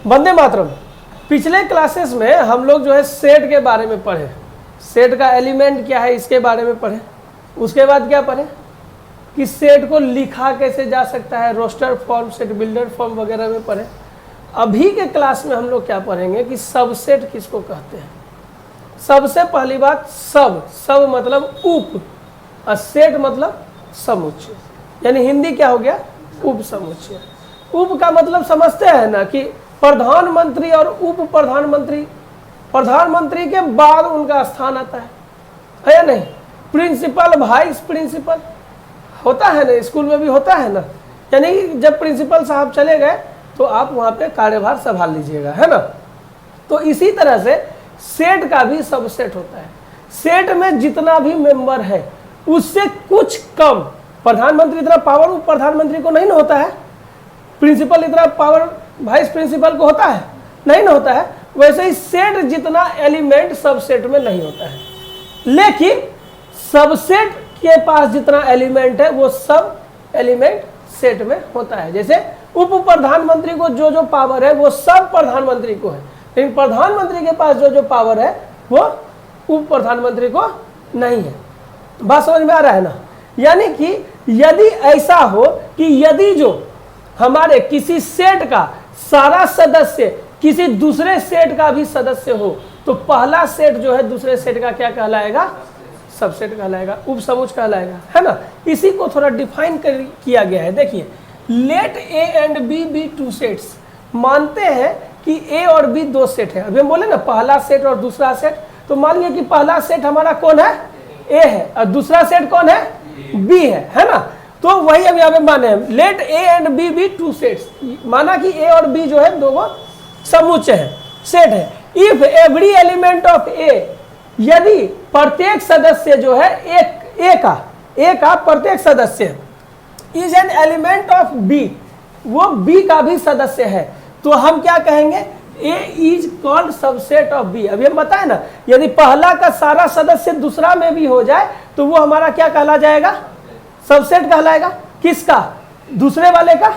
वंदे मातरम। पिछले क्लासेस में हम लोग जो है सेट के बारे में पढ़े, सेट का एलिमेंट क्या है इसके बारे में पढ़े। उसके बाद क्या पढ़े कि सेट को लिखा कैसे जा सकता है, roster form, set builder form वगैरह में पढ़े। अभी के क्लास में हम लोग क्या पढ़ेंगे कि सबसेट किसको कहते हैं। सबसे पहली बात, सब मतलब उप, और सेट मतलब समुच्चय, यानी हिंदी क्या हो गया, उप समुच्चय। उप का मतलब समझते हैं ना कि प्रधानमंत्री और उप प्रधानमंत्री, प्रधानमंत्री के बाद उनका स्थान आता है या नहीं। प्रिंसिपल, वाइस प्रिंसिपल होता है ना, स्कूल में भी होता है ना, यानी जब प्रिंसिपल साहब चले गए तो आप वहाँ पे कार्यभार संभाल लीजिएगा, है ना। तो इसी तरह से सेट का भी सबसेट होता है। सेट में जितना भी मेंबर है उससे कुछ कम, प्रधानमंत्री इतना पावर उप प्रधानमंत्री को नहीं ना होता है, प्रिंसिपल इतना पावर वाइस प्रिंसिपल को होता है, नहीं ना होता है। वैसे ही सेट जितना एलिमेंट सबसेट में नहीं होता है, लेकिन सबसेट के पास जितना एलिमेंट है वो सब एलिमेंट सेट में होता है। जैसे उप प्रधानमंत्री को जो जो पावर है वो सब प्रधानमंत्री को है, लेकिन प्रधानमंत्री के पास जो जो पावर है वो उप प्रधानमंत्री को नहीं है। बात समझ में आ रहा है ना। यानी कि यदि ऐसा हो कि यदि जो हमारे किसी सेट का सारा सदस्य किसी दूसरे सेट का भी सदस्य हो तो पहला सेट जो है दूसरे सेट का क्या कहलाएगा, सबसेट कहलाएगा, उप समूह कहलाएगा, है ना। इसी को थोड़ा डिफाइन किया गया है। देखिए, let A and B be two sets, मानते हैं कि ए और बी दो सेट है। अभी हम बोले ना पहला सेट और दूसरा सेट, तो मान लिया कि पहला सेट हमारा कौन है, ए है, और दूसरा सेट कौन है, बी है ना। तो वही हम यहाँ पे माने हैं, let A and B be two sets, माना कि ए और बी जो है दोनों समुच्चय है, सेट है। If every element of A, यदि प्रत्येक सदस्य जो है ए का प्रत्येक सदस्य is an element of B, वो बी का भी सदस्य है, तो हम क्या कहेंगे, A is called subset of B. अभी हम बताए ना, यदि पहला का सारा सदस्य दूसरा में भी हो जाए तो वो हमारा क्या कहला जाएगा, सबसेट कहलाएगा। किसका, दूसरे वाले का,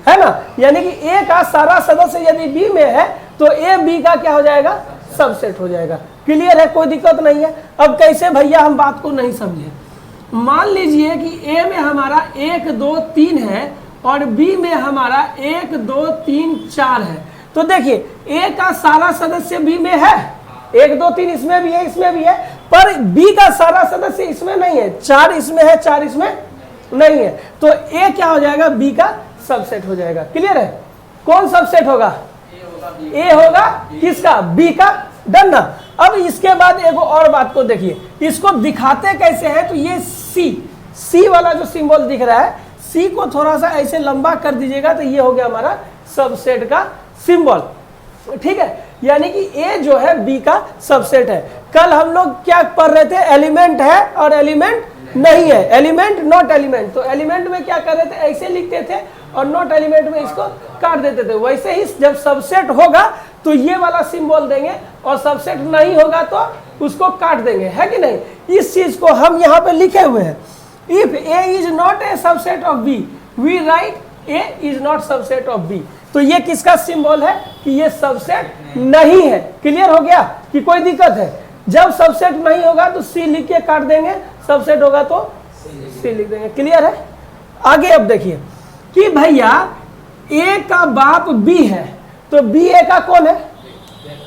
है ना। यानी कि ए का सारा सदस्य यदि बी में है तो ए बी का क्या हो जाएगा, सबसेट हो जाएगा। क्लियर है, कोई दिक्कत नहीं है। अब कैसे भैया हम बात को नहीं समझे। मान लीजिए कि ए में हमारा 1 2 3 है और बी में हमारा 1 2 3 4 है। तो देखिए ए का सारा सदस्य बी में है, 1 2 3 इसमें भी है, इसमें भी है, पर बी का सारा सदस्य इसमें नहीं है, 4 इसमें है, 4 इसमें नहीं है। तो ए क्या हो जाएगा, बी का सबसेट हो जाएगा। क्लियर है, कौन सबसेट होगा, ए होगा, किसका, बी का। डन ना। अब इसके बाद एक और बात को देखिए, इसको दिखाते कैसे हैं, तो ये सी वाला जो सिंबल दिख रहा है, सी को थोड़ा सा ऐसे लंबा कर दीजिएगा तो ये हो गया हमारा सबसेट का सिंबल, ठीक है। यानी कि ए जो है बी का सबसेट है। कल हम लोग क्या पढ़ रहे थे, एलिमेंट है और एलिमेंट नहीं है, एलिमेंट नॉट एलिमेंट। तो एलिमेंट में क्या कर रहे थे, ऐसे लिखते थे, और नॉट एलिमेंट में इसको काट देते थे। वैसे ही जब सबसेट होगा तो ये वाला सिंबल देंगे, और सबसेट नहीं होगा तो उसको काट देंगे, है कि नहीं। इस चीज को हम यहाँ पे लिखे हुए हैं, if A is not a subset of B, we write A is not subset of B. तो ये किसका सिंबल है कि ये सबसेट नहीं है। क्लियर हो गया कि कोई दिक्कत है। जब सबसेट नहीं होगा तो सी लिख के काट देंगे, सबसेट होगा तो सी लिख देंगे। क्लियर है। आगे अब देखिए कि भैया ए का बाप बी है, तो बी ए का कौन है,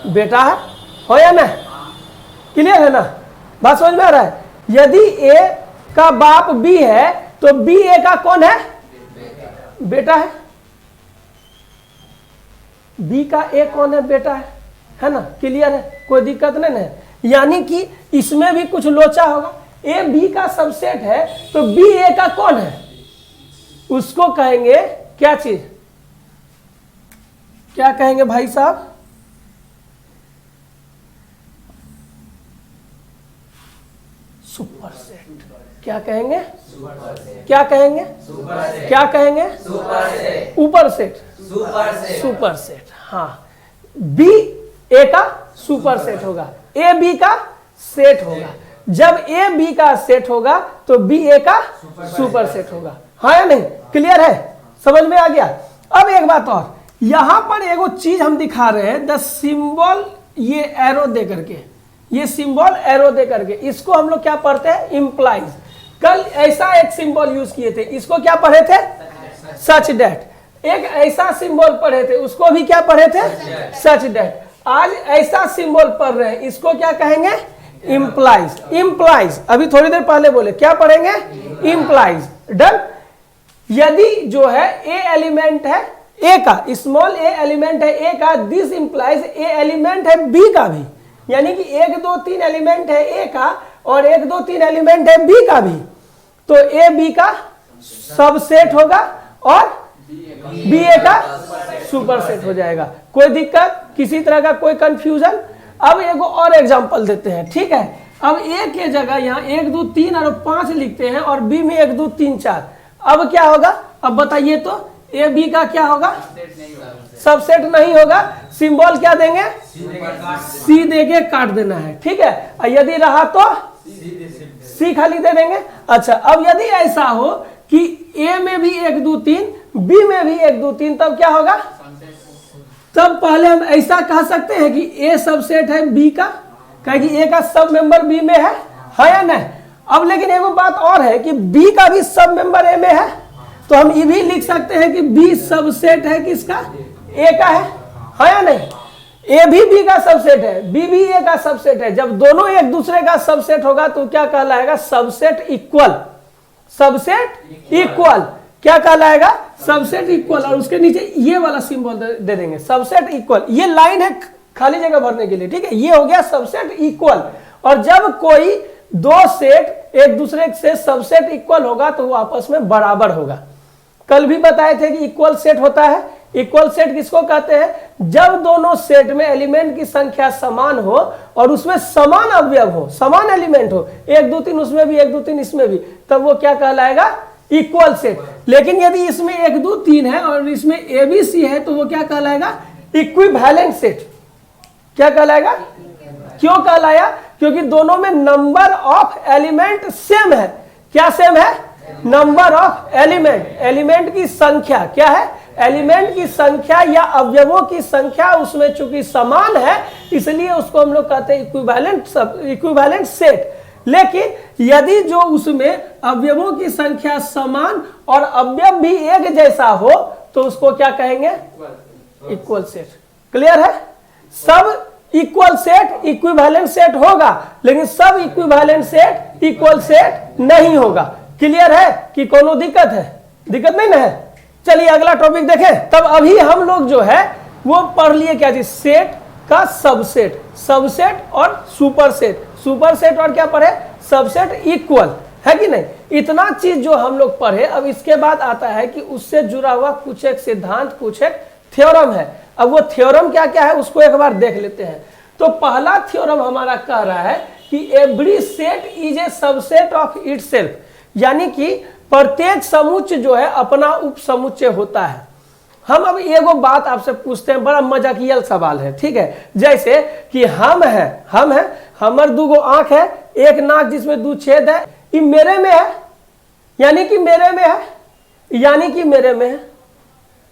बेटा है, हो या ना। क्लियर है ना, बात समझ में आ रहा है। यदि ए का बाप बी है तो बी ए का कौन है, बेटा है। बी का ए कौन है, बेटा है ना। क्लियर है, कोई दिक्कत नहीं है। यानी कि इसमें भी कुछ लोचा होगा। ए बी का सबसेट है तो बी ए का कौन है, उसको कहेंगे क्या चीज, क्या कहेंगे भाई साहब, सुपरसेट। क्या कहेंगे, क्या कहेंगे, क्या कहेंगे, ऊपर सेट, सुपर सेट। हाँ, बी ए का सुपर सेट होगा, ए बी का सेट होगा। जब ए बी का सेट होगा तो बी ए का सुपर सेट होगा, हाँ या नहीं। क्लियर है, समझ में आ गया। अब एक बात और, यहां पर एगो चीज हम दिखा रहे हैं, द सिंबल, ये एरो दे करके, ये सिंबल एरो दे करके, इसको हम लोग क्या पढ़ते हैं, इंप्लाइज। कल ऐसा एक सिंबल यूज किए थे, इसको क्या पढ़े थे, सच दैट। एक ऐसा सिंबल पढ़े थे, उसको भी क्या पढ़े थे, सच दैट। आज ऐसा सिंबल पढ़ रहे हैं, इसको क्या कहेंगे, इंप्लाइज। इंप्लाइज अभी थोड़ी देर पहले बोले, क्या पढ़ेंगे, इंप्लाइज। डन। यदि जो है ए एलिमेंट है ए का, स्मॉल ए एलिमेंट है ए का, दिस इंप्लाइज ए एलिमेंट है बी का भी, यानी कि 1 2 3 एलिमेंट है ए का और 1 2 3 एलिमेंट है बी का भी, तो ए बी का सबसेट होगा और बी ए का सुपरसेट हो जाएगा। कोई दिक्कत, किसी तरह का कोई कंफ्यूजन? अब एगो और एग्जांपल देते हैं, ठीक है। अब ए के जगह यहाँ 1 2 3 और 5 लिखते हैं और बी में 1 2 3 4। अब क्या होगा, अब बताइए तो, ए बी का क्या होगा, सबसेट नहीं होगा। सिंबल क्या देंगे, सी देके काट देना है, ठीक है। यदि रहा तो सी खाली दे देंगे। अच्छा, अब यदि ऐसा हो कि ए में भी 1 2 3, बी में भी 1 2 3, तब क्या होगा, तब पहले हम ऐसा कह सकते हैं कि ए सबसेट है बी का, क्योंकि ए का सब मेंबर बी में है या नहीं। अब लेकिन एगो बात और है कि बी का भी सब मेंबर ए में है, तो हम ये भी लिख सकते हैं कि बी सबसेट है किसका, ए का है या नहीं। ए भी बी का सबसेट है, बी भी ए का सबसेट है। जब दोनों एक दूसरे का सबसेट होगा तो क्या कहलाएगा, सबसेट इक्वल। सबसेट इक्वल क्या कहलाएगा, सबसेट इक्वल। और उसके नीचे ये वाला सिंबल दे देंगे, सबसेट इक्वल। ये लाइन है खाली जगह भरने के लिए, ठीक है। ये हो गया सबसेट इक्वल। और जब कोई दो सेट एक दूसरे से सबसेट इक्वल होगा तो वो आपस में बराबर होगा। कल भी बताए थे कि इक्वल सेट होता है। इक्वल सेट किसको कहते हैं, जब दोनों सेट में एलिमेंट की संख्या समान हो और उसमें समान अवयव हो, समान एलिमेंट हो, 1 2 3 उसमें भी 1 2 3 इसमें भी, तब वो क्या कहलाएगा, इक्वल सेट। लेकिन यदि इसमें 1 2 3 है और इसमें ए बी सी है तो वो क्या कहलाएगा, इक्विवेलेंट सेट। क्या कहलाएगा, क्यों कहलाया, क्योंकि दोनों में नंबर ऑफ एलिमेंट सेम है। क्या सेम है, नंबर ऑफ एलिमेंट, एलिमेंट की संख्या क्या है, एलिमेंट की संख्या या अवयवों की संख्या उसमें चूंकि समान है, इसलिए उसको हम लोग कहते हैं इक्विवेलेंट सेट। लेकिन यदि जो उसमें अवयवों की संख्या समान और अवयव भी एक जैसा हो तो उसको क्या कहेंगे, इक्वल सेट। क्लियर है, सब इक्वल सेट इक्विवेलेंट सेट होगा, लेकिन सब इक्विवेलेंट सेट इक्वल सेट नहीं होगा। क्लियर है कि कोनो दिक्कत है, दिक्कत नहीं ना है। चलिए अगला टॉपिक देखें। तब अभी हम लोग जो है वो पढ़ लिए क्या चीज, सेट का सबसेट, सबसेट और सुपरसेट, सुपरसेट और क्या पढ़े, सबसेट इक्वल, है कि नहीं। इतना चीज जो हम लोग पढ़े, अब इसके बाद आता है कि उससे जुड़ा हुआ कुछ एक सिद्धांत, कुछ एक थ्योरम है। अब वो थ्योरम क्या क्या है उसको एक बार देख लेते हैं। तो पहला थ्योरम हमारा कह रहा है कि every set is a subset of itself, यानी कि प्रत्येक समुच्चय जो है अपना उपसमुच्चय होता है। हम अब एगो बात आपसे पूछते हैं, बड़ा मजाकिया सवाल है, ठीक है। जैसे कि हम है, हमर 2 गो आंख है, एक नाक जिसमें 2 छेद है, ये मेरे में है, यानी कि मेरे में है, यानी कि मेरे में है।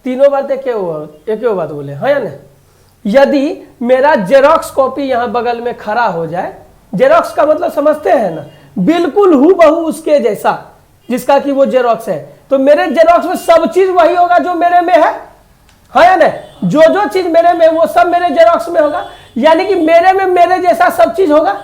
तीनों बात एक बात बोले, है या नहीं। यदि मेरा जेरोक्स कॉपी यहाँ बगल में खड़ा हो जाए, जेरोक्स का मतलब समझते हैं ना, बिल्कुल हूबहू उसके जैसा, जिसका कि वो जेरोक्स है, तो मेरे जेरोक्स में सब चीज वही होगा जो मेरे में है या नहीं। जो चीज मेरे में वो सब मेरे जेरोक्स में होगा, यानी कि मेरे में मेरे जैसा सब चीज होगा,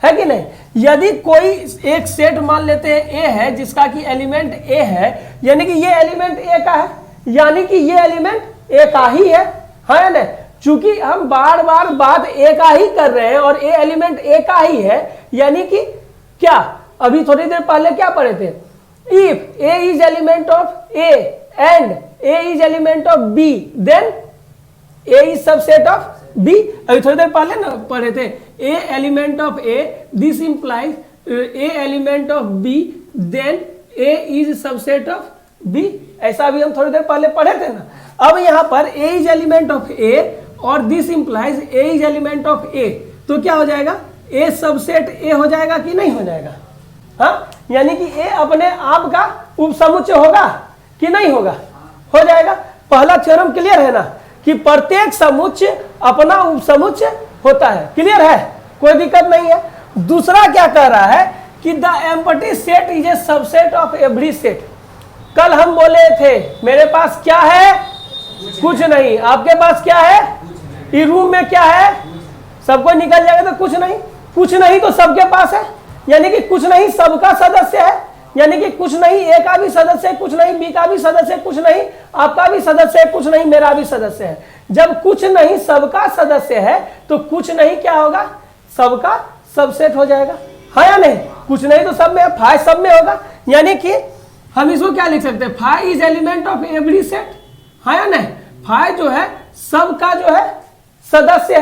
है कि नहीं। यदि कोई एक सेट मान लेते हैं ए है जिसका कि एलिमेंट ए है, यानी कि ये एलिमेंट ए का है, यानी कि ये एलिमेंट ए का ही है या नहीं। चूंकि हम बार बार बात ए का ही कर रहे हैं और ए एलिमेंट ए का ही है, यानी कि क्या, अभी थोड़ी देर पहले क्या पढ़े थे, if A is element of A and A is element of B then A is subset of B. अभी थोड़ी देर पहले ना पढ़े थे, A element of A, this implies A element of B then A is subset of B. ऐसा भी हम थोड़ी देर पहले पढ़े थे ना। अब यहां पर A is element of A और this implies A is element of A, तो क्या हो जाएगा, ए सबसेट ए हो जाएगा कि नहीं हो जाएगा, हाँ। यानी कि ए अपने आप का उपसमुच्चय होगा कि नहीं होगा, हो जाएगा। पहला थ्योरम क्लियर है ना। कि प्रत्येक समुच्चय अपना उपसमुच्चय होता है। क्लियर है, कोई दिक्कत नहीं है। दूसरा क्या कह रहा है कि the empty set is a subset of every set. कल हम बोले थे मेरे पास क्या है, कुछ नहीं। आपके पास क्या है, इस रूम में क्या है, सबको निकल जाएगा तो कुछ नहीं। कुछ नहीं तो सबके पास है, यानी कि कुछ नहीं सबका सदस्य है, यानी कि कुछ नहीं ए का भी सदस्य है, कुछ नहीं बी का भी सदस्य है, कुछ नहीं आपका भी सदस्य है, कुछ नहीं मेरा भी सदस्य है। जब कुछ नहीं सबका सदस्य है तो कुछ नहीं क्या होगा, सबका सबसेट हो जाएगा, है या नहीं। कुछ नहीं तो सब में, फाइ सब में होगा, यानी कि हम इसको क्या लिख सकते हैं, phi is element of every set, है या नहीं। फाइ जो है सबका जो है सदस्य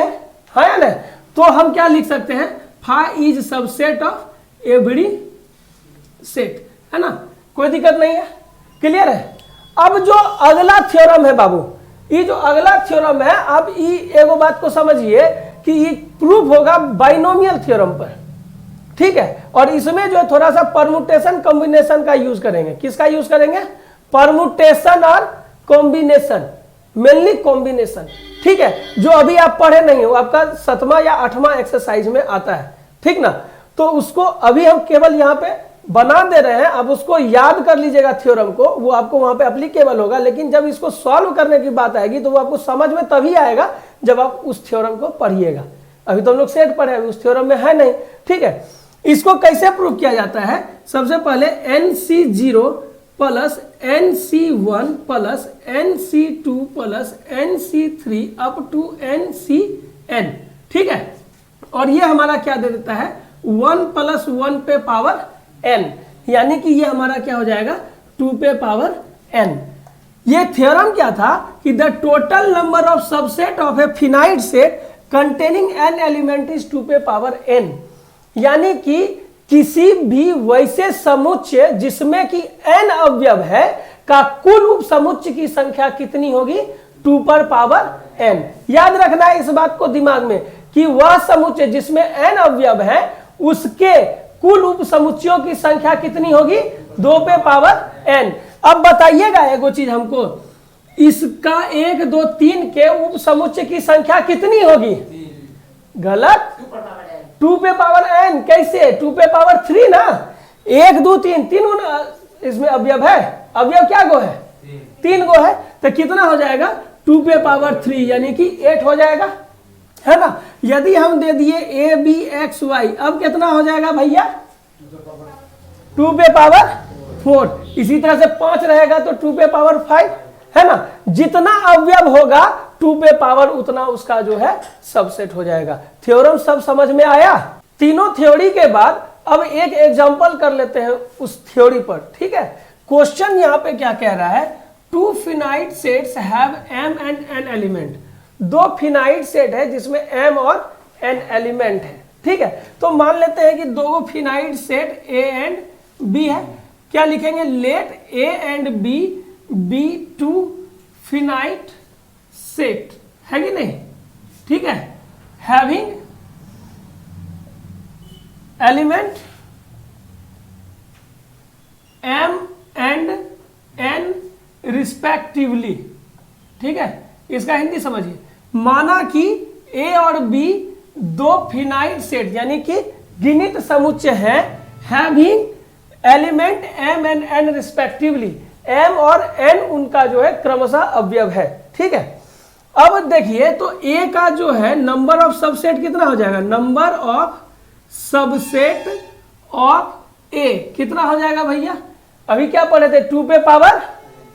है या नहीं। तो हम क्या लिख सकते हैं, phi is subset of every set, है ना, कोई दिक्कत नहीं है। क्लियर है। अब जो अगला थ्योरम है बाबू, ये जो अगला थ्योरम है, आप ये एगो बात को समझिए कि ये प्रूफ होगा बाइनोमियल थ्योरम पर, ठीक है। और इसमें जो है थोड़ा सा परमुटेशन कॉम्बिनेशन का यूज करेंगे। किसका यूज करेंगे, परमुटेशन और कॉम्बिनेशन, मेनली कॉम्बिनेशन, ठीक है। जो अभी आप पढ़े नहीं हो, आपका 7वां या 8वां एक्सरसाइज में आता है, ठीक ना। तो उसको अभी हम केवल यहाँ पे बना दे रहे हैं, अब उसको याद कर लीजिएगा थ्योरम को, वो आपको वहां पे एप्लीकेबल होगा। लेकिन जब इसको सॉल्व करने की बात आएगी तो वो आपको समझ में तभी आएगा जब आप उस थ्योरम को पढ़िएगा। अभी तो हम लोग सेट पढ़े, उस थ्योरम में है नहीं, ठीक है। इसको कैसे प्रूव किया जाता है, सबसे पहले NC0 plus NC1 plus NC2 plus NC3 up to NCN, ठीक है। और ये हमारा क्या दे देता है, 1 + 1 पे पावर n, यानी कि ये हमारा क्या हो जाएगा, 2 पे पावर n। ये थ्योरम क्या था कि the total number of subset of A finite set containing n element is 2 पे पावर n, यानी कि किसी भी वैसे समुच्चय जिसमें कि n अवयव है का कुल उप समुच्चय की संख्या कितनी होगी, 2 पर पावर n। याद रखना है इस बात को दिमाग में कि वह समुच्चय जिसमें n अवयव है उसके कुल उप समुच्चयों की संख्या कितनी होगी, 2 पे पावर n। अब बताइएगा एगो चीज हमको, इसका 1 2 3 के उप समुच्चय की संख्या कितनी होगी, गलत, 2 पे पावर n। कैसे, 2 पे पावर 3 ना, 1 2 3 3 इसमें अवयव है, अवयव क्या गो है, 3 गो है, तो कितना हो जाएगा, 2 पे पावर 3, यानी कि 8 हो जाएगा, है ना। यदि हम दे दिए a b x y, अब कितना हो जाएगा भैया, 2 पे पावर 4। इसी तरह से 5 रहेगा तो 2 पे पावर 5, है ना। जितना अवयव होगा 2 पे पावर उतना उसका जो है सबसेट हो जाएगा। थ्योरम सब समझ में आया। तीनों थ्योरी के बाद अब एक एग्जांपल कर लेते हैं उस थ्योरी पर, ठीक है। क्वेश्चन यहाँ पे क्या कह रहा है, 2 finite sets have m and n element. 2 finite set है जिसमें m और n एलिमेंट है, ठीक है। तो मान लेते हैं कि 2 finite set a and b है। क्या लिखेंगे, let a and b be 2 finite set, है कि नहीं, ठीक है, having element m and n respectively, ठीक है। इसका हिंदी समझिए, माना कि a और b 2 फिनाइट सेट यानी कि गिनित समुच्चय है, having element m and n respectively, m और n उनका जो है क्रमशः अवयव है, ठीक है। अब देखिए तो a का जो है नंबर ऑफ सबसेट कितना हो जाएगा, number of subset of a कितना हो जाएगा भैया, अभी क्या पढ़े थे, 2 पे पावर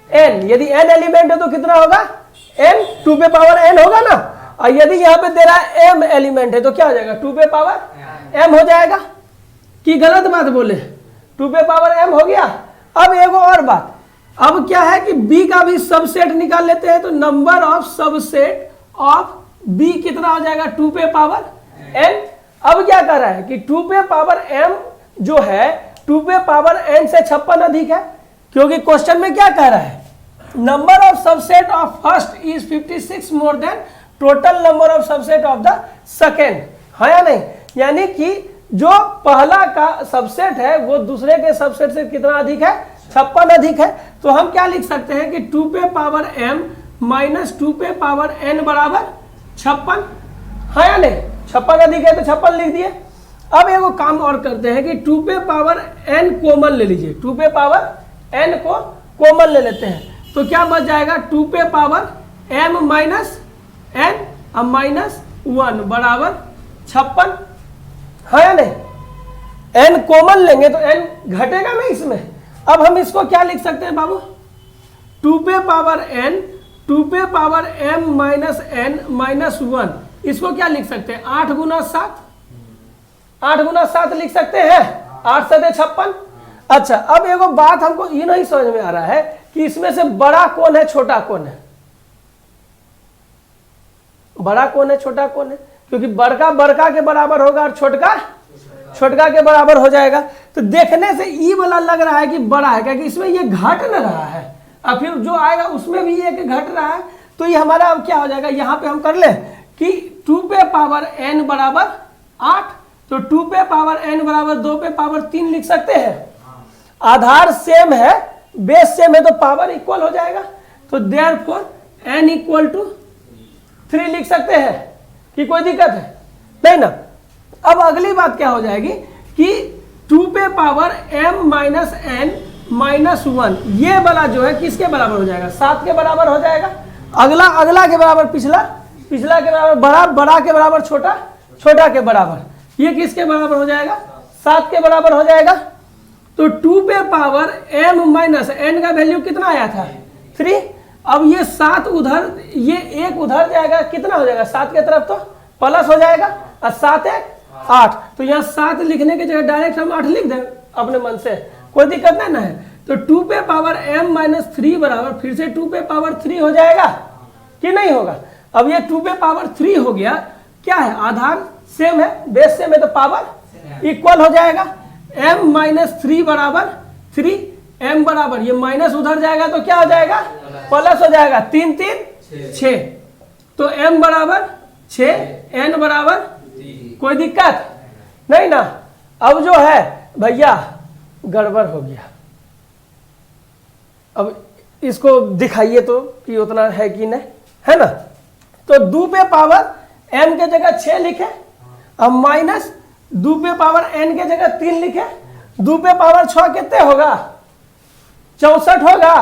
n। यदि n एलिमेंट है तो कितना होगा, n 2 पे पावर n होगा ना। और यदि यहाँ पे दे रहा है m एलिमेंट है तो क्या हो जाएगा, 2 पे पावर m हो जाएगा। कि गलत बात बोले, 2 पे पावर m हो गया। अब एगो और बात, अब क्या है कि b का भी सबसेट निकाल लेते हैं, तो number of subset of b कितना हो जाएगा, 2 पे पावर n। अब क्या कर रहा है कि 2 पे पावर m जो है 2 पे पावर n से 56 अधिक है, क्योंकि क्वेश्चन में क्या कह रहा है, number of subset of first is 56 more than total number of subset of the second, है या नहीं। यानी कि जो पहला का सबसेट है वो दूसरे के सबसेट से कितना अधिक है, 56 अधिक है। तो हम क्या लिख सकते हैं कि 2 पे पावर m माइनस 2 पे पावर n बराबर 56, है या नहीं? 56 अधिक है तो 56 लिख दिए। अब एगो काम और करते हैं कि 2 पे पावर n कॉमन ले लीजिए, 2 पे पावर n को कॉमन ले लेते हैं तो क्या बच जाएगा, 2 पे पावर m माइनस n अब माइनस 1 बराबर 56, है या नहीं? n कॉमन लेंगे तो n घटेगा नहीं इसमें। अब हम इसको क्या लिख सकते हैं बाबू, 2 पे पावर n 2 पे power m minus n minus 1, इसको क्या लिख सकते हैं, 8 गुना 7, 8 गुना 7 लिख सकते हैं, 8 7 56। अच्छा, अब एगो बात हमको ये नहीं समझ में आ रहा है कि इसमें से बड़ा कौन है छोटा कौन है, बड़ा कौन है छोटा कौन है, क्योंकि बड़का बड़का के बराबर होगा और छोटका छोटका के बराबर हो जाएगा। तो देखने से ई वाला लग रहा है कि बड़ा है, क्योंकि इसमें ये घट न रहा है, और फिर जो आएगा उसमें भी ये घट रहा है। तो ये हमारा अब क्या हो जाएगा, यहाँ पे हम कर ले कि 2 पे पावर n बराबर 8, तो 2 पे पावर n बराबर 2 पे पावर 3 लिख सकते हैं। आधार सेम है, बेस सेम है तो पावर इक्वल हो जाएगा। तो देयरफॉर n इक्वल टू 3 लिख सकते हैं कि कोई दिक्कत है नहीं ना। अब अगली बात क्या हो जाएगी कि 2 पे power m minus n minus 1, ये वाला जो है किसके बराबर हो जाएगा, 7 के बराबर हो जाएगा। अगला अगला के बराबर पिछला, पिछला के बराबर बड़ा, बड़ा के बराबर छोटा, छोटा के बराबर, ये किसके बराबर हो जाएगा, 7 के बराबर हो जाएगा। तो 2 पे पावर m माइनस n का वैल्यू कितना आया था, 3। अब ये 7 उधर, ये 1 उधर जाएगा, कितना हो जाएगा, 7 के तरफ तो प्लस हो जाएगा, और 7 1 8। तो यहाँ 7 लिखने की जगह डायरेक्ट हम 8 लिख दें अपने मन से, कोई दिक्कत नहीं ना है। तो 2 पे पावर m माइनस 3 बराबर फिर से 2 पे पावर 3 हो जाएगा कि नहीं होगा। अब ये 2 पे पावर 3 हो गया, क्या है, आधार सेम है, बेस सेम है तो पावर इक्वल हो जाएगा। m माइनस 3 बराबर 3, m बराबर ये माइनस उधर जाएगा तो क्या हो जाएगा, प्लस हो जाएगा, 3 3 6, तो m बराबर 6, n बराबर, कोई दिक्कत नहीं ना। अब जो है भैया गड़बड़ हो गया, अब इसको दिखाइए तो कि उतना है कि नहीं, है ना। तो 2 पे पावर m के जगह 6 लिखे, अब माइनस 2 पे पावर n के जगह 3 लिखे, 2 पे पावर 6 कितने होगा, 64 होगा,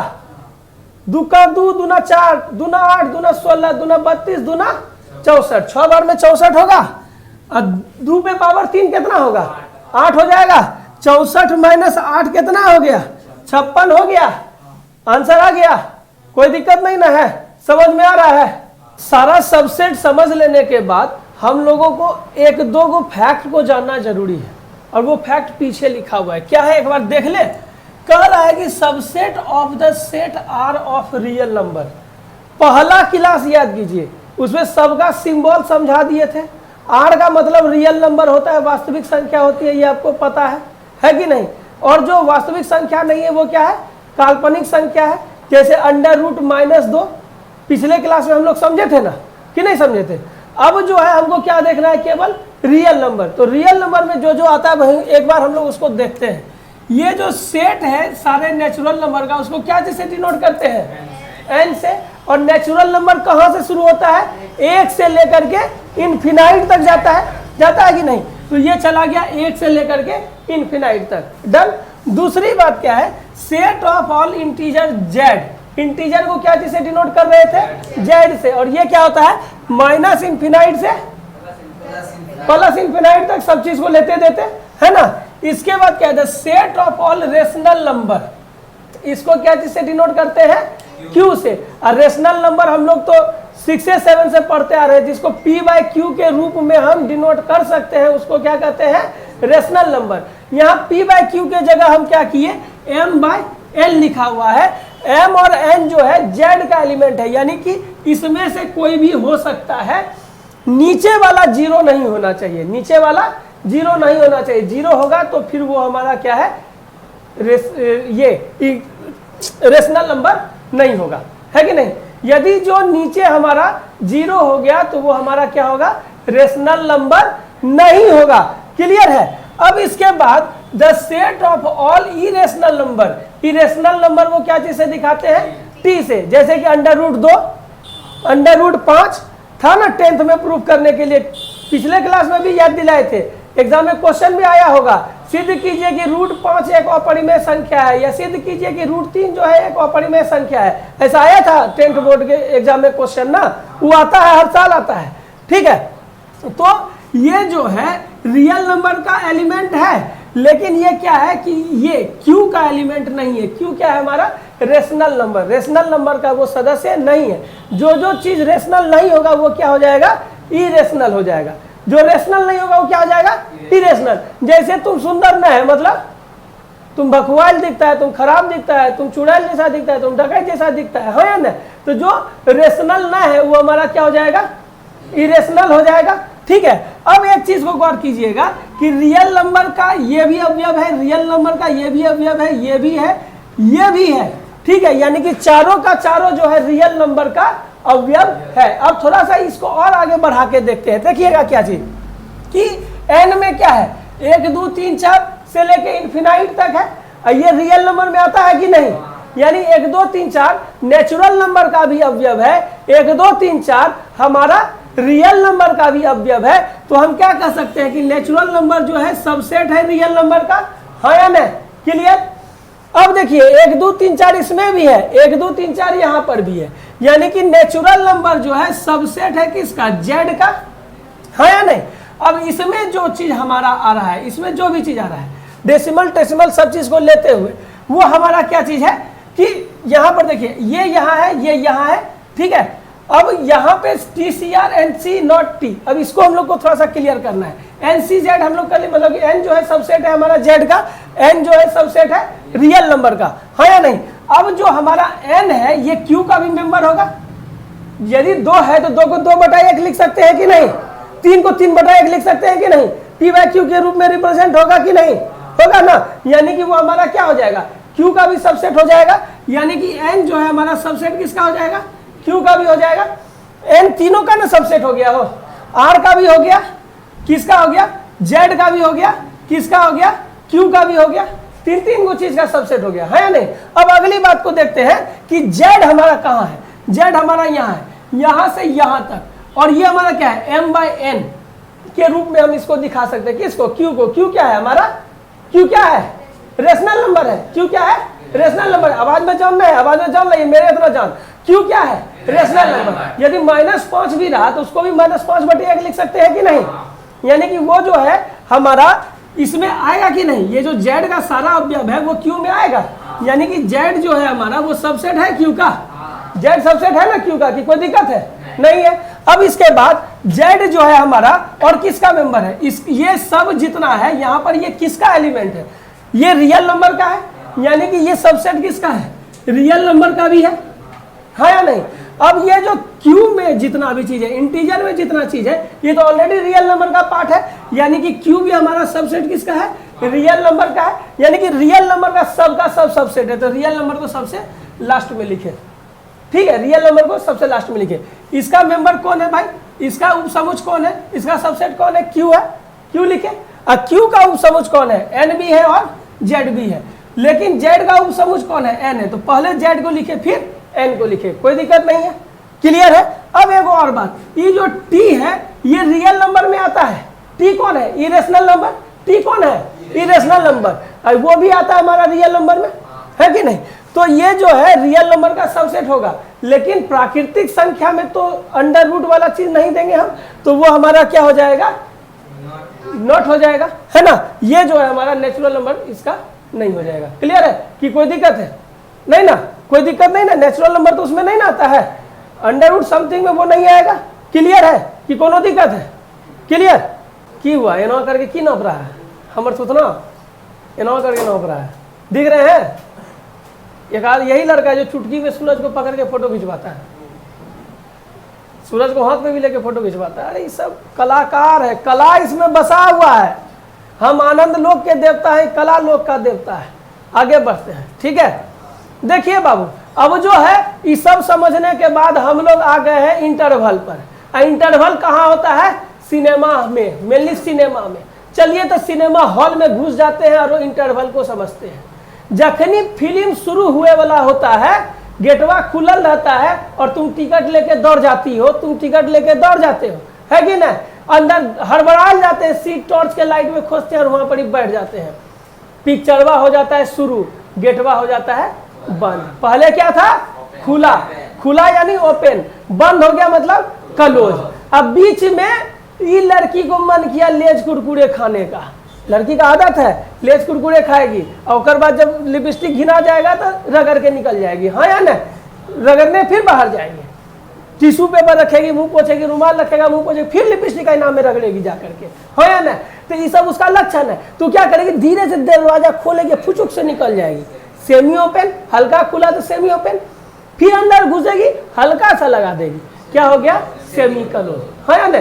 2 का 2 दूना 4 दूना 8 दूना 16 दूना 32 दूना 64, 6 बार में 64 होगा। और 2 पे पावर 3 कितना होगा, 8 हो जाएगा। 64 माइनस 8 कितना हो गया, 56 हो गया, आंसर आ गया, कोई दिक्कत नहीं ना है, समझ में आ रहा है। सारा सबसेट समझ लेने के बाद हम लोगों को 1-2 गो फैक्ट को जानना जरूरी है, और वो फैक्ट पीछे लिखा हुआ है, क्या है एक बार देख ले। कह रहा है कि subset of the set are of real number. पहला क्लास याद कीजिए, उसमें सबका सिंबल समझा दिए थे। आर का मतलब रियल नंबर होता है, वास्तविक संख्या होती है, ये आपको पता है कि नहीं। और जो वास्तविक संख्या नहीं है वो क्या है, काल्पनिक संख्या है, जैसे अंडर रूट -2, पिछले क्लास में हम लोग समझे थे ना कि नहीं समझे थे। अब जो है हमको क्या देखना है, केवल रियल नंबर। तो रियल नंबर में जो जो आता है वही एक बार हम लोग उसको देखते हैं। ये जो सेट है सारे नेचुरल नंबर का, उसको क्या जैसे डिनोट करते हैं, n से। और नेचुरल नंबर कहाँ से शुरू होता है, 1 से लेकर के इनफिनाइट तक जाता है कि नहीं। तो ये चला गया 1 से लेकर के इनफिनाइट तक, डन। दूसरी बात क्या है, set of all integer z। Integer को क्या चीज से डिनोट कर रहे थे, z से। और ये क्या होता है, माइनस इनफिनाइट से प्लस इनफिनाइट तक सब चीज को लेते देते, है ना। इसके बाद क्या है, set of all rational number, इसको क्या चीज से डिनोट करते हैं, q से। और रेशनल नंबर हम लोग तो 6 से 7 से पढ़ते आ रहे हैं, जिसको p/q के रूप में हम डिनोट कर सकते हैं, उसको क्या कहते हैं, रेशनल नंबर। यहाँ p/q के जगह हम क्या किए, m/n लिखा हुआ है। m और n जो है z का एलिमेंट है, यानी कि इसमें से कोई भी हो सकता है। नीचे वाला 0 नहीं होना चाहिए, नीचे वाला 0 नहीं होना चाहिए। 0 होगा तो फिर वो हमारा क्या है, ये रेशनल नंबर नहीं होगा, है कि नहीं। यदि जो नीचे हमारा 0 हो गया तो वो हमारा क्या होगा, रेशनल नंबर नहीं होगा। क्लियर है। अब इसके बाद the set of all irrational number, irrational number वो क्या चीज से दिखाते हैं, t से। जैसे कि अंडर रूट 2 अंडर रूट 5 था ना 10th में प्रूव करने के लिए, पिछले क्लास में भी याद दिलाए थे, एग्जाम में क्वेश्चन भी आया होगा। सिद्ध कीजिए कि रूट 5 एक अपरिमेय संख्या है, या सिद्ध कीजिए कि रूट 3 जो है एक अपरिमेय संख्या है। ऐसा आया था 10th बोर्ड के एग्जाम में क्वेश्चन ना, वो आता है, हर साल आता है। ठीक है, तो ये जो है रियल नंबर का एलिमेंट है, लेकिन ये क्या है कि ये Q का एलिमेंट नहीं है। Q क्या है हमारा? Rational number. रेशनल नंबर का वो सदस्य नहीं है। जो चीज रेशनल नहीं होगा वो क्या हो जाएगा? इरेशनल हो जाएगा। जो रेशनल नहीं होगा वो क्या हो जाएगा? इरेशनल। जैसे तुम सुंदर न है, मतलब तुम भखवाल दिखता है, तुम खराब दिखता है, तुम चुड़ैल जैसा दिखता है, तुम डकैत जैसा दिखता है, हाँ या ना? तो जो रेशनल ना है वो हमारा क्या हो जाएगा? इरेशनल हो जाएगा। ठीक है, अब एक चीज को गौर कीजिएगा कि रियल नंबर का ये भी अवयव है, रियल नंबर का ये भी अवयव है, ये भी है, ये भी है। ठीक है, यानी कि चारों का चारों जो है रियल नंबर का अवयव है। अब थोड़ा सा इसको और आगे बढ़ा के देखते हैं। देखिएगा क्या चीज कि n में क्या है? 1 2 3 4 से लेके इन्फिनाइट तक है। ये रियल नंबर में आता है कि नहीं? यानी 1 2 3 4 नेचुरल नंबर का भी अवयव है, 1 2 3 4 हमारा रियल नंबर का भी अवयव है। तो हम क्या कह सकते हैं कि नेचुरल नंबर जो है सबसेट है रियल नंबर का, हाँ या नहीं? क्लियर? अब देखिए 1 2 3 4 इसमें भी है, 1 2 3 4 यहाँ पर भी है, यानी कि नेचुरल नंबर जो है सबसेट है किसका? जेड का, हाँ या नहीं? अब इसमें जो चीज हमारा आ रहा है, इसमें जो भी चीज आ रहा है, डेसिमल टेसिमल सब चीज को लेते हुए, वो हमारा क्या चीज है कि यहाँ पर देखिए ये यहाँ है, ये यहाँ है। ठीक है, अब यहाँ पे TCR NC नॉट T, अब इसको हम लोग को थोड़ा सा क्लियर करना है। NC Z हम लोग कर ले, मतलब N जो है सबसेट है हमारा Z का, N जो है सबसेट है रियल नंबर का, हाँ या नहीं? अब जो हमारा N है ये Q का भी मेंबर होगा। यदि 2 है तो 2 को 2/1 लिख सकते हैं कि नहीं? 3 को 3/1 लिख सकते हैं कि नहीं? P/Q के रूप में रिप्रेजेंट होगा कि नहीं? होगा ना? यानी कि वो हमारा क्या हो जाएगा? Q का भी सबसेट हो जाएगा, यानी कि N जो है हमारा सबसेट किसका हो जाएगा? Q का भी हो जाएगा। N तीनों का ना सबसेट हो गया, हो R का भी हो गया, किसका हो गया? Z का भी हो गया, किसका हो गया? Q का भी हो गया। तीन को चीज का सबसेट हो गया, है या नहीं? अब अगली बात को देखते हैं कि Z हमारा कहाँ है? Z हमारा यहाँ है, यहाँ से यहाँ तक, और ये हमारा क्या है? M/N के रूप में हम इसको दिखा सकते हैं। किसको? Q को। Q क्या है हमारा? Q क्या है? रेशनल नंबर है। Q क्या है? Rational number. आवाज में जानना है, आवाज में जान रही मेरे इतना जान। Q क्या है? Rational number. यदि -5 भी रहा तो उसको भी -5/1 लिख सकते हैं कि नहीं? यानी कि वो जो है हमारा इसमें आएगा कि नहीं? ये जो Z का सारा अवयव है वो Q में आएगा, यानी कि Z जो है हमारा वो सबसेट है Q का। Z सबसेट है ना Q का, कि कोई दिक्कत है? नहीं है। अब इसके बाद Z जो है हमारा और किसका मेंबर है? ये सब जितना है यहाँ पर ये किसका एलिमेंट है? ये रियल नंबर का है, यानी कि ये सबसेट किसका है? रियल नंबर का भी है, हाँ या नहीं? अब ये जो Q में जितना भी चीज है, इंटीजर में जितना चीज है, ये तो ऑलरेडी रियल नंबर का पार्ट है, यानी कि Q भी हमारा सबसेट किसका है? रियल नंबर का है। यानी कि रियल नंबर का सब सबसेट है, तो रियल नंबर को सबसे लास्ट में लिखे। ठीक है, रियल नंबर को सबसे लास्ट में लिखे। इसका मेंबर कौन है भाई? इसका उपसमुच कौन है? इसका सबसेट कौन है? Q है, Q लिखे। और Q का उपसमुच कौन है? N भी है और Z भी है, लेकिन Z का उपसमुच कौन है? N है, तो पहले Z को लिखे फिर N को लिखे, कोई दिक्कत नहीं है। क्लियर है? अब एक और बात, ये जो T है ये रियल नंबर में आता है। T कौन है? Irrational number. T कौन है? Irrational number. वो भी आता है हमारा रियल नंबर में, है कि नहीं? तो ये जो है रियल नंबर का सबसेट होगा, लेकिन प्राकृतिक संख्या में तो अंडर रूट वाला चीज नहीं देंगे हम, तो वो हमारा क्या हो जाएगा? नॉट हो जाएगा, है ना? ये जो है हमारा नेचुरल नंबर इसका नहीं हो जाएगा। क्लियर है कि कोई दिक्कत है? नहीं ना, कोई दिक्कत नहीं ना। नेचुरल नंबर तो उसमें नहीं ना आता है, अंडर रूट समथिंग में वो नहीं आएगा। क्लियर है कि कोनो दिक्कत है? क्लियर? की हुआ एना करके की नौक रहा है? हमर सुतना एना करके नौक रहा है, दिख रहे हैं? एक आध यही लड़का है जो चुटकी में सूरज को पकड़ के फोटो खिंचवाता है, सूरज को हाथ में भी लेके फोटो खिंचवाता है। अरे ये सब कलाकार है, कला इसमें बसा हुआ है। हम आनंद लोक के देवता है, कला लोक का देवता है। आगे बढ़ते हैं, ठीक है? देखिए बाबू, अब जो है ये सब समझने के बाद हम लोग आ गए हैं इंटरवल पर। इंटरवल कहाँ होता है? सिनेमा में, मेनली सिनेमा में। चलिए तो सिनेमा हॉल में घुस जाते हैं और इंटरवल को समझते हैं। जखनी फिल्म शुरू हुए वाला होता है, गेटवा खुलल रहता है और तुम टिकट लेके दौड़ जाती हो, तुम टिकट लेके दौड़ जाते हो, है कि ना? अंदर हड़बड़ा जाते हैं, सीट टॉर्च के लाइट में खोजते हैं और वहां पर ही बैठ जाते हैं। पिक्चरवा हो जाता है शुरू, गेटवा हो जाता है बंद। पहले क्या था? खुला, खुला यानी ओपन, बंद हो गया मतलब क्लोज। अब बीच में ये लड़की को मन किया लेज कुरकुरे खाने का, लड़की का आदत है लेज कुरकुरे खाएगी और उसके बाद जब लिपस्टिक घिना जाएगा तो रगड़ के निकल जाएगी, हाँ या ना? रगड़ने फिर बाहर जाएंगे, टिश्यू पेपर रखेगी, मुंह पोछेगी, रुमाल रखेगा, मुंह पोछेगी, फिर लिपस्टिक का नाम में रगड़ेगी जा करके, हाँ या ना? तो ये सब उसका लक्षण है। तो क्या करेगी? धीरे से दरवाजा खोलेगी, फुचुक से निकल जाएगी। सेमी ओपन, हल्का खुला तो सेमी ओपन, फिर अंदर घुसेगी, हल्का सा लगा देगी, क्या हो गया? सेमी क्लोज, हाँ या ना?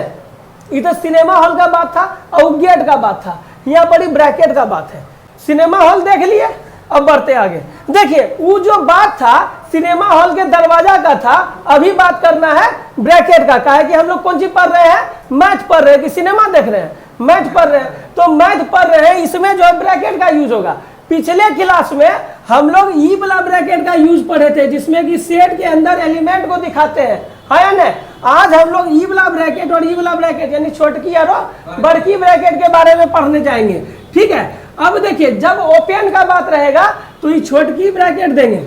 ये तो सिनेमा हॉल का बात था और गेट का बात था, यहाँ बड़ी ब्रैकेट का बात है। सिनेमा हॉल देख लिए, अब बढ़ते आगे। देखिए वो जो बात था सिनेमा हॉल के दरवाजा का था, अभी बात करना है ब्रैकेट का। कहा है कि हम लोग कौन सी पढ़ रहे हैं? मैथ पढ़ रहे हैं कि सिनेमा देख रहे हैं? मैथ पढ़ रहे हैं। तो मैथ पढ़ रहे हैं, इसमें जो है ब्रैकेट का यूज होगा। पिछले क्लास में हम लोग ई वाला ब्रैकेट का यूज पढ़े थे, जिसमें कि सेट के अंदर एलिमेंट को दिखाते हैं, हाँ या नहीं? आज हम लोग ई वाला ब्रैकेट और ई वाला ब्रैकेट यानी छोटकी और बड़की ब्रैकेट के बारे में पढ़ने जाएंगे, ठीक है? अब देखिए जब ओपन का बात रहेगा तो ये छोटकी ब्रैकेट देंगे,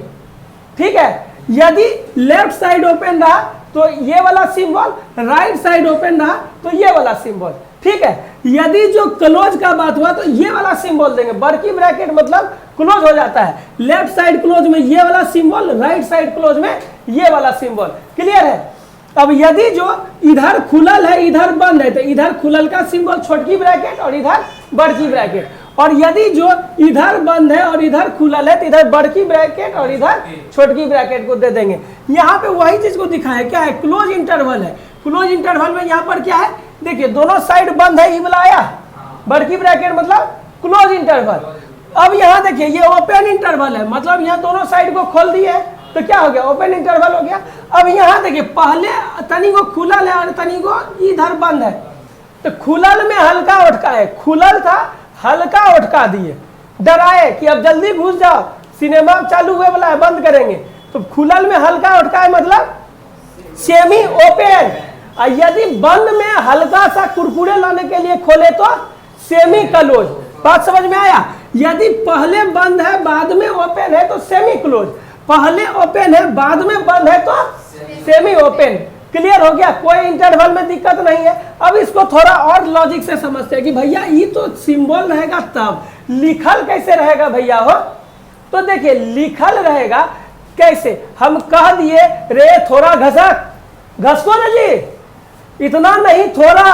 ठीक है? यदि लेफ्ट साइड ओपन रहा तो ये वाला सिंबल, राइट साइड ओपन रहा तो ये वाला सिंबल, ठीक है? यदि जो क्लोज का बात हुआ तो ये वाला सिंबल देंगे। बड़की ब्रैकेट मतलब क्लोज हो जाता है, लेफ्ट साइड क्लोज में ये वाला सिंबल, राइट साइड क्लोज में ये वाला सिंबल, क्लियर है? अब यदि जो इधर खुलल है इधर बंद है तो इधर खुलल का सिंबल छोटकी ब्रैकेट और इधर बड़की ब्रैकेट, और यदि जो इधर बंद है और इधर खुलल है तो इधर बड़की ब्रैकेट और इधर छोटकी ब्रैकेट को दे देंगे। यहाँ पे वही चीज को दिखाया, क्या है? क्लोज इंटरवल है। क्लोज इंटरवल में यहाँ पर क्या है? देखिए दोनों साइड बंद है, ई वाला आया बड़की ब्रैकेट मतलब क्लोज इंटरवल। अब यहाँ देखिए ये ओपन इंटरवल है, मतलब यहाँ दोनों साइड को खोल दिए तो क्या हो गया? ओपन इंटरवल हो गया। अब यहाँ देखिए पहले तनी को खुलल है और तनी को इधर बंद है, तो खुलल में हल्का उठका है, खुलल था हल्का उठका दिए, डराए कि अब जल्दी घुस जाओ, सिनेमा चालू हुए वाला है, बंद करेंगे। तो खुलल में हल्का उठका है मतलब सेमी ओपन, और यदि बंद में हल्का सा कुरकुरे लाने के लिए खोले तो सेमी क्लोज। बात समझ में आया? यदि पहले बंद है बाद में ओपन है तो सेमी क्लोज, पहले ओपन है बाद में बंद है तो सेमी ओपन। क्लियर हो गया? कोई इंटरवल में दिक्कत नहीं है। अब इसको थोड़ा और लॉजिक से समझते हैं कि भैया ये तो सिंबल रहेगा, तब लिखल कैसे रहेगा भैया हो? तो देखिए लिखल रहेगा कैसे, हम कह दिए रे थोड़ा घसको ना जी, इतना नहीं थोड़ा।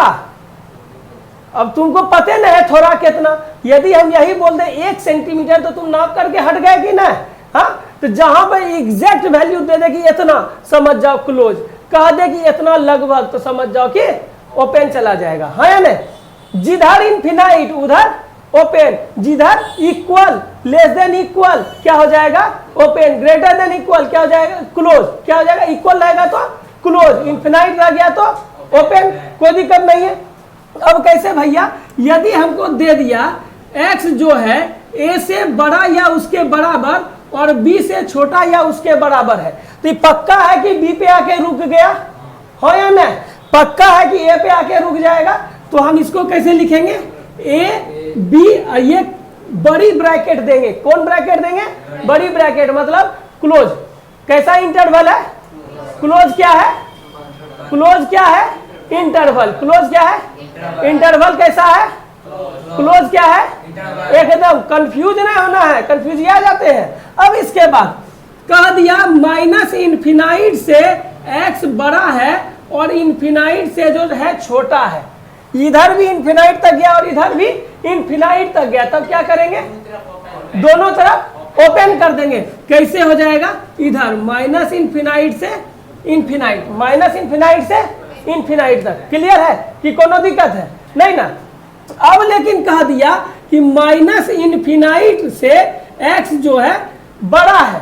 अब तुमको पते नहीं है थोड़ा कितना, यदि हम यही बोल दें 1 सेंटीमीटर तो तुम नाप करके हट गए कि ना? हाँ, तो जहां पर एग्जैक्ट वैल्यू दे दे कि इतना, समझ जाओ क्लोज, कह दे कि इतना लगभग, तो समझ जाओ कि ओपन चला जाएगा, हाँ या नहीं? जिधर इनफिनाइट उधर ओपन, जिधर इक्वल लेस देन इक्वल क्या हो जाएगा? ओपन, ग्रेटर देन इक्वल क्या हो जाएगा? क्लोज। क्या हो जाएगा? इक्वल रहेगा तो क्लोज, इनफिनाइट रह गया तो ओपन, कोई दिक्कत नहीं है। अब कैसे भैया? यदि हमको दे दिया x जो है a से बड़ा या उसके बराबर और b से छोटा या उसके बराबर है, तो ये पक्का है कि b पे आके रुक गया, हो या नहीं? पक्का है कि a पे आके रुक जाएगा। तो हम इसको कैसे लिखेंगे? a b, ये बड़ी ब्रैकेट देंगे। कौन ब्रैकेट देंगे? बड़ी ब्रैकेट मतलब क्लोज। कैसा इंटरवल है? क्लोज क्या है? क्लोज क्या है? इंटरवल। क्लोज क्या है? इंटरवल कैसा है? क्लोज क्या है? एकदम कंफ्यूज नहीं होना है, कंफ्यूज आ जाते हैं। अब इसके बाद कह दिया माइनस इनफिनाइट से x बड़ा है और इनफिनाइट से जो है छोटा है, इधर भी इनफिनाइट तक गया और इधर भी इनफिनाइट तक गया, तब क्या करेंगे? दोनों तरफ ओपन कर देंगे। कैसे हो जाएगा? इधर माइनस इनफिनाइट से इनफिनाइट, माइनस इनफिनाइट से इनफिनाइट तक। क्लियर है कि कोनो दिक्कत है? नहीं ना? अब लेकिन कह दिया कि माइनस इनफिनाइट से x जो है बड़ा है,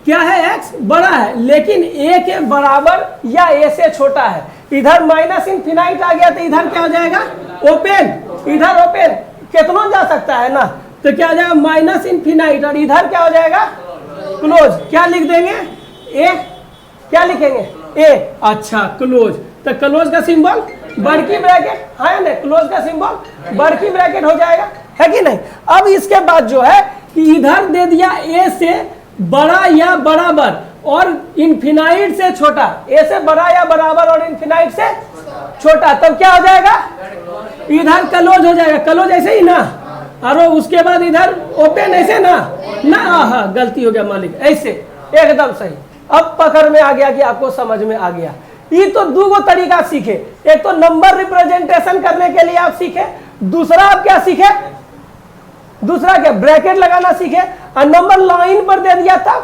क्या है? x बड़ा है, लेकिन a के बराबर या a से छोटा है। इधर माइनस इनफिनाइट आ गया तो इधर क्या हो जाएगा? ओपन, इधर ओपन, कितना जा सकता है ना? तो क्या हो जाएगा? माइनस इनफिनाइट, और इधर क्या हो जाएगा? क्लोज। क्या लिख देंगे? ए क्या लिखेंगे ए, अच्छा क्लोज, तो क्लोज का सिंबल बड़की ब्रैकेट, है ना, क्लोज का सिंबल बड़की ब्रैकेट हो जाएगा, है कि नहीं। अब इसके बाद जो है कि इधर दे दिया ए से बड़ा या बराबर और इनफिनाइट से छोटा, ए से बड़ा या बराबर और इनफिनाइट से छोटा, तब क्या हो जाएगा, इधर क्लोज हो जाएगा, क्लोज ऐसे ही ना, और उसके बाद इधर ओपन ऐसे ना, हाँ गलती हो गया मालिक, ऐसे एकदम सही। अब पकड़ में आ गया कि आपको समझ में आ गया। ये तो दो तरीका सीखे, एक तो नंबर रिप्रेजेंटेशन करने के लिए आप सीखे, दूसरा आप क्या सीखे, दूसरा क्या ब्रैकेट लगाना सीखे, और नंबर लाइन पर दे दिया था।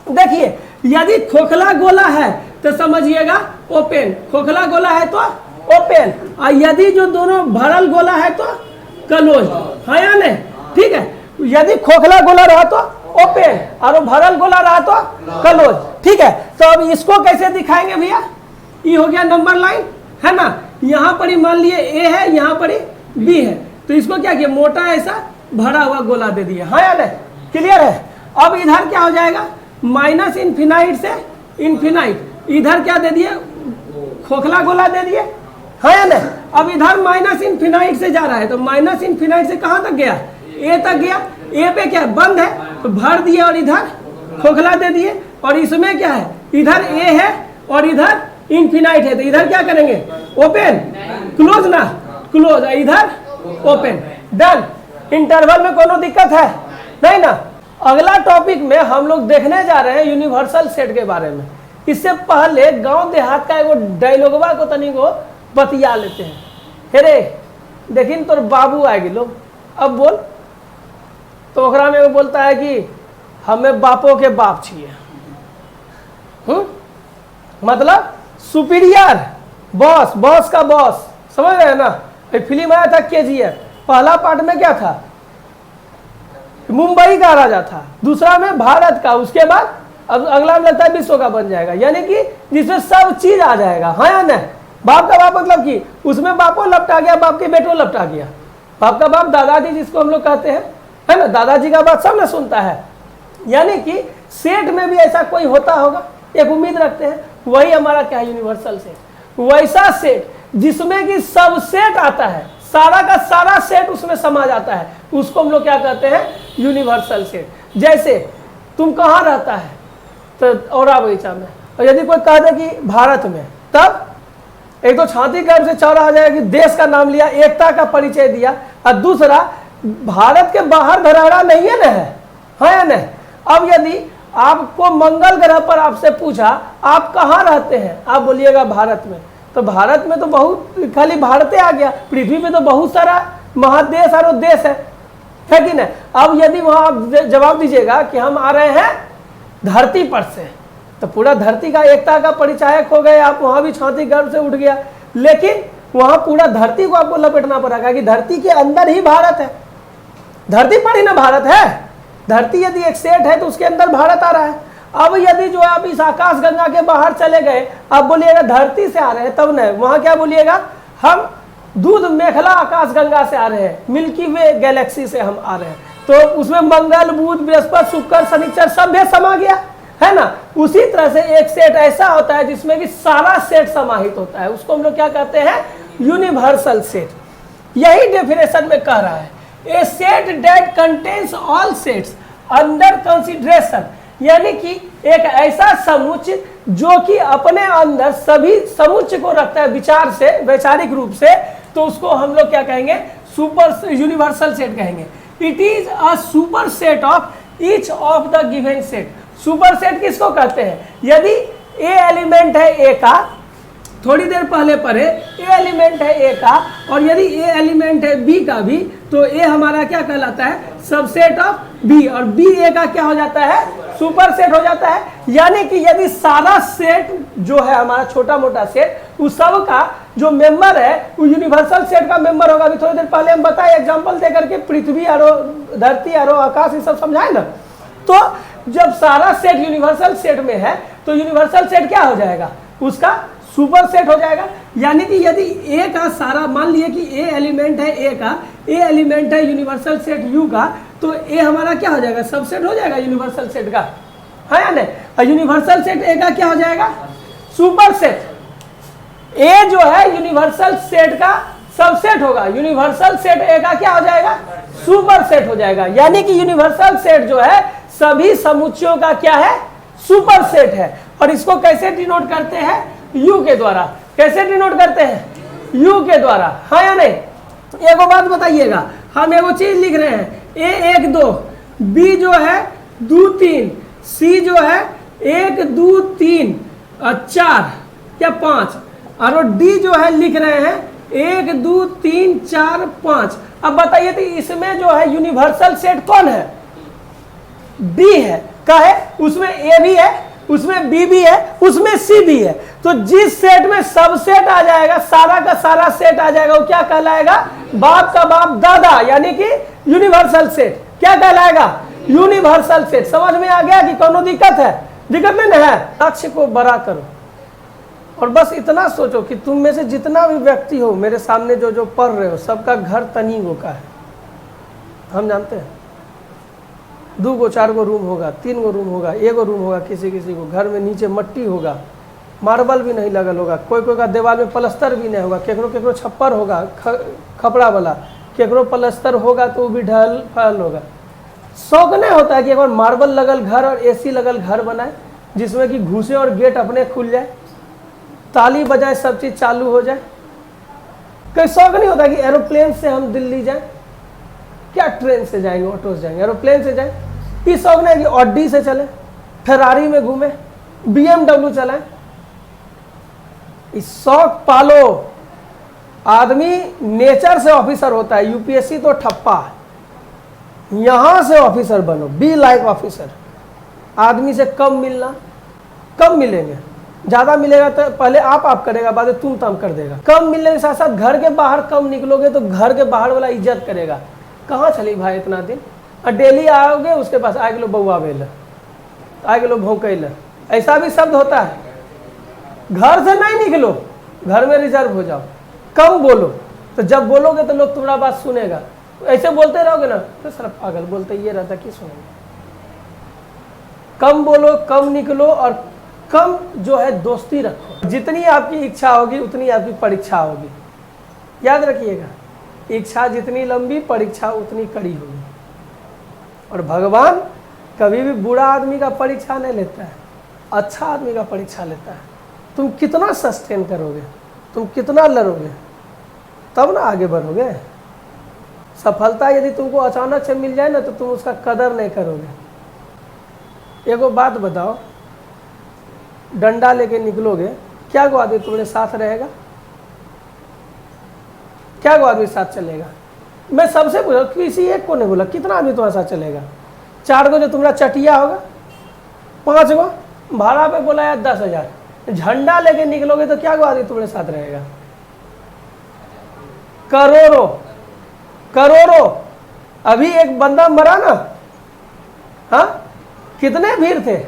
देखिए यदि खोखला गोला है तो समझिएगा ओपन, खोखला गोला है तो ओपन, और यदि जो दोनों भरल गोला है तो क्लोज, है या नहीं, ठीक है। यदि खोखला गोला रहा तो ओपन और भरल गोला रहा तो क्लोज, ठीक है। तो अब इसको कैसे दिखाएंगे भैया, ये हो गया नंबर लाइन, है ना, यहाँ पर ही मान लिए ए है, यहाँ पर ही बी है, तो इसको क्या किया, मोटा ऐसा भरा हुआ गोला दे दिया, हाँ या नहीं, क्लियर है। अब इधर क्या हो जाएगा, माइनस इनफिनाइट से इनफिनाइट, इधर क्या दे दिए, खोखला गोला दे दिए, है या नहीं। अब इधर माइनस इनफिनाइट से जा रहा है, तो माइनस इनफिनाइट से कहाँ तक गया, ए तक गया, ए पे क्या बंद है तो भर दिए और इधर खोखला दे दिए, और इसमें क्या है, इधर ए है और इधर इनफिनाइट है, तो इधर क्या करेंगे, ओपन, क्लोज ना, क्लोज, इधर ओपन, डन। इंटरवल में कोनो दिक्कत है नहीं ना। अगला टॉपिक में हम लोग देखने जा रहे हैं यूनिवर्सल सेट के बारे में। इससे पहले गांव देहात का एगो डायलॉगवा को तनी को बतिया लेते हैं। हेरे देखिन तोर बाबू आएगी लोग, अब बोल, तो ओकरा में वो बोलता है कि हमें बापों के बाप चाहिए, मतलब सुपीरियर, बॉस, बॉस का बॉस, समझ रहे हैं ना। फिल्म आया था KGF, पहला पार्ट में क्या था, मुंबई का राजा था, दूसरा में भारत का, उसके बाद अब अगला में लगता है विश्व का बन जाएगा, यानी कि जिसमें सब चीज आ जाएगा, हाँ या नहीं। बाप का बाप मतलब कि उसमें बापों लपटा गया, बाप के बेटों लपटा गया, बाप का बाप दादाजी जिसको हम लोग कहते हैं, है ना, दादाजी का बात सब ना सुनता है। यानी कि सेट में भी ऐसा कोई होता होगा, एक उम्मीद रखते हैं, वही हमारा क्या है, यूनिवर्सल सेट। वैसा सेट जिसमें कि सब सेट आता है, सारा का सारा सेट उसमें समा जाता है, उसको हम लोग क्या कहते हैं, यूनिवर्सल सेट। जैसे तुम कहाँ रहता है, तो औरा बगीचा में, और यदि कोई कह दे कि भारत में, तब एक तो छाती गर्भ से चौड़ा आ जाएगा कि देश का नाम लिया, एकता का परिचय दिया, और दूसरा भारत के बाहर धराड़ा नहीं है ना, है या नहीं। अब यदि आपको मंगल ग्रह पर आपसे पूछा आप कहाँ रहते हैं, आप बोलिएगा भारत में, तो भारत में तो बहुत खाली भारत आ गया, पृथ्वी पे तो बहुत सारा महादेश और देश है कि नहीं। अब यदि वहां आप जवाब दीजिएगा कि हम आ रहे हैं धरती पर से, तो पूरा धरती का एकता का परिचायक हो गए आप, वहां भी छाती गर्भ से उठ गया, लेकिन वहां पूरा धरती को आपको लपेटना पड़ेगा कि धरती के अंदर ही भारत है, धरती पर ही ना भारत है। धरती यदि एक सेट है तो उसके अंदर भारत आ रहा है। अब यदि जो आप इस आकाश गंगा के बाहर चले गए, आप बोलिएगा धरती से आ रहे हैं, तब नहीं, वहां क्या बोलिएगा, हम दूध मेखला आकाश गंगा से आ रहे हैं, मिल्की वे गैलेक्सी से हम आ रहे हैं, तो उसमें मंगल, बुध, बृहस्पति, शुक्र, शनिचर सब भी समा गया, है ना। उसी तरह से एक सेट ऐसा होता है जिसमें कि सारा सेट समाहित होता है, उसको हम लोग क्या कहते हैं, यूनिवर्सल सेट। यही डेफिनेशन में कह रहा है, a set that contains all sets under consideration, यानी कि एक ऐसा समुच्चय जो कि अपने अंदर सभी समुच्चय को रखता है विचार से, वैचारिक रूप से, तो उसको हम लोग क्या कहेंगे, सुपर यूनिवर्सल सेट कहेंगे। It is a super set of each of the given set. Super set किसको कहते हैं, यदि ए एलिमेंट है ए का, थोड़ी देर पहले पढ़े, ए एलिमेंट है ए का, और यदि ए एलिमेंट है बी का भी, तो ए हमारा क्या कहलाता है, सबसेट ऑफ बी, और बी ए का क्या हो जाता है, सुपर सेट हो जाता है। यानी कि यदि सारा सेट जो है हमारा छोटा मोटा सेट, उस सब का जो मेंबर है वो यूनिवर्सल सेट का मेंबर होगा। अभी थोड़ी देर पहले हम बताए एग्जांपल देकर के, पृथ्वी आरो, धरती आरो, आकाश, ये सब समझाए ना। तो जब सारा सेट यूनिवर्सल सेट में है तो यूनिवर्सल सेट क्या हो जाएगा, उसका सुपर सेट हो जाएगा। यानी कि यदि ए का सारा, मान लिए कि ए एलिमेंट है ए का, ए एलिमेंट है यूनिवर्सल सेट यू का, तो ए हमारा क्या हो जाएगा, सबसेट हो जाएगा यूनिवर्सल सेट का, है या नहीं? और यूनिवर्सल सेट ए का क्या हो जाएगा? Super set. ए जो है यूनिवर्सल सेट का सबसेट होगा, यूनिवर्सल सेट ए का क्या हो जाएगा? सुपर सेट हो जाएगा। यानी कि यूनिवर्सल सेट जो है सभी समुच्चयों का क्या है? सुपर सेट है। और इसको कैसे डिनोट करते हैं? यू के द्वारा। कैसे डिनोट करते हैं? यू के द्वारा, हाँ या नहीं? एक बात बताइएगा, हम एगो चीज लिख रहे हैं, ए 1 2, बी जो है 2 3, सी जो है 1 2 3 और 4 क्या 5, और डी जो है लिख रहे हैं 1 2 3 4 5। अब बताइए तो इसमें जो है यूनिवर्सल सेट कौन है? डी है। का है? उसमें ए भी है, उसमें बी भी है, उसमें सी भी है। तो जिस सेट में सब सेट आ जाएगा, सारा का सारा सेट आ जाएगा, वो क्या कहलाएगा? बाप का बाप दादा, यानी कि यूनिवर्सल सेट। क्या कहलाएगा? Universal set. समझ में आ गया कि कोनो दिक्कत है? दिक्कत नहीं है। लक्ष्य को बड़ा करो और बस इतना सोचो कि तुम में से जितना भी व्यक्ति हो, मेरे सामने जो जो पढ़ रहे हो, सबका घर तनी गो का है। हम जानते हैं 2 गो 4 गो रूम होगा, 3 गो रूम होगा, 1 गो रूम होगा, किसी किसी को घर में नीचे मट्टी होगा, मार्बल भी नहीं लगल होगा, कोई कोई का दीवार में प्लस्तर भी नहीं होगा, केकरो केकरो छप्पर होगा खपड़ा वाला, केकरो प्लस्तर होगा तो वो भी ढल फल होगा। शौक नहीं होता है कि एक बार मार्बल लगल घर और एसी लगल घर बनाए, जिसमें कि घुसे और गेट अपने खुल जाए, ताली बजाए, सब चीज़ चालू हो जाए। कोई शौक नहीं होता कि एरोप्लेन से हम दिल्ली जाएं? क्या ट्रेन से जाएंगे, ऑटो से जाएंगे, एरोप्लेन से जाएं? ये शौक नहीं कि ऑडी से चले, फेरारी में घूमे, BMW चलाएं? इस शौक पालो। आदमी नेचर से ऑफिसर होता है, यूपीएससी तो ठप्पा है। यहां से ऑफिसर बनो, बी लाइक ऑफिसर। आदमी से कम मिलना, कम मिलेंगे, ज्यादा मिलेगा तो पहले आप करेगा, बाद में तुम कर देगा। कम मिलने के साथ साथ घर के बाहर कम निकलोगे तो घर के बाहर वाला इज्जत करेगा। कहाँ चली भाई इतना दिन? और डेली आओगे उसके पास, आ गेलो बउआ बेल, आ गेलो भौंकैल, ऐसा भी शब्द होता है। घर से नहीं निकलो, घर में रिजर्व हो जाओ, कम बोलो। तो जब बोलोगे तो लोग तुम्हारा बात सुनेगा। ऐसे बोलते रहोगे ना तो सर पागल बोलते ये रहता, कि सुनेंगे? कम बोलो, कम निकलो और कम जो है दोस्ती रखो। जितनी आपकी इच्छा होगी उतनी आपकी परीक्षा होगी। याद रखिएगा, इच्छा जितनी लंबी, परीक्षा उतनी कड़ी होगी। और भगवान कभी भी बुरा आदमी का परीक्षा नहीं लेता है, अच्छा आदमी का परीक्षा लेता है। तुम कितना सस्टेन करोगे, तुम कितना लड़ोगे, तब ना आगे बढ़ोगे। सफलता यदि तुमको अचानक से मिल जाए ना तो तुम उसका कदर नहीं करोगे। एगो बात बताओ, डंडा लेके निकलोगे, क्या गो आदमी तुम्हारे साथ रहेगा? क्या गो आदमी साथ चलेगा? मैं सबसे पूछा, किसी एक को नहीं बोला, कितना आदमी तुम्हारे साथ चलेगा? 4 गो जो तुम्हारा चटिया होगा, 5 गो भाड़ा पे बोला 10,000। झंडा लेके निकलोगे तो क्या गो आदमी तुम्हारे साथ रहेगा? करोड़ों करोड़ों। अभी एक बंदा मरा ना, हाँ, कितने भीड़ थे,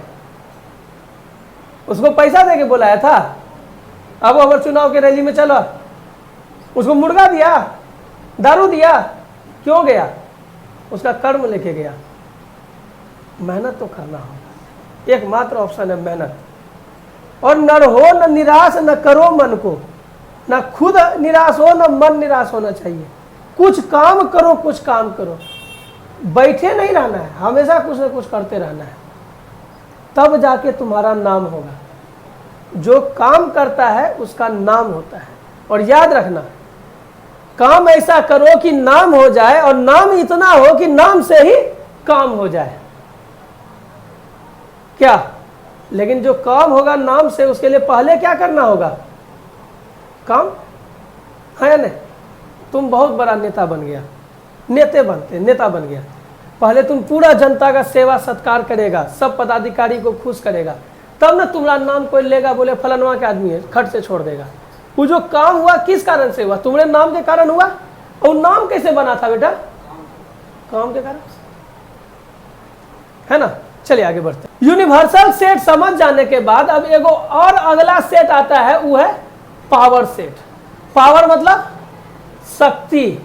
उसको पैसा देके बुलाया था। अब अगर चुनाव के रैली में चलो, उसको मुर्गा दिया, दारू दिया, क्यों गया? उसका कर्म लेके गया। मेहनत तो करना हो, एकमात्र ऑप्शन है मेहनत। और न हो न निराश, न करो मन को, न खुद निराश हो न मन निराश होना चाहिए। कुछ काम करो, कुछ काम करो, बैठे नहीं रहना है, हमेशा कुछ न कुछ करते रहना है, तब जाके तुम्हारा नाम होगा। जो काम करता है उसका नाम होता है। और याद रखना, काम ऐसा करो कि नाम हो जाए, और नाम इतना हो कि नाम से ही काम हो जाए। क्या? लेकिन जो काम होगा नाम से, उसके लिए पहले क्या करना होगा? काम है नहीं? तुम बहुत बड़ा नेता बन गया, नेता बन गया, पहले तुम पूरा जनता का सेवा सत्कार करेगा, सब पदाधिकारी को खुश करेगा, तब ना तुम्हारा नाम कोई लेगा, बोले फलानवा के आदमी है, खट से छोड़ देगा। वो जो काम हुआ किस कारण से हुआ? तुम्हारे नाम के कारण हुआ। और नाम कैसे बना था बेटा? काम के कारण, है ना? चलिए आगे बढ़ते हैं। यूनिवर्सल सेट समझ जाने के बाद अब एगो और अगला सेट आता है, वो है पावर सेट। पावर मतलब शक्ति,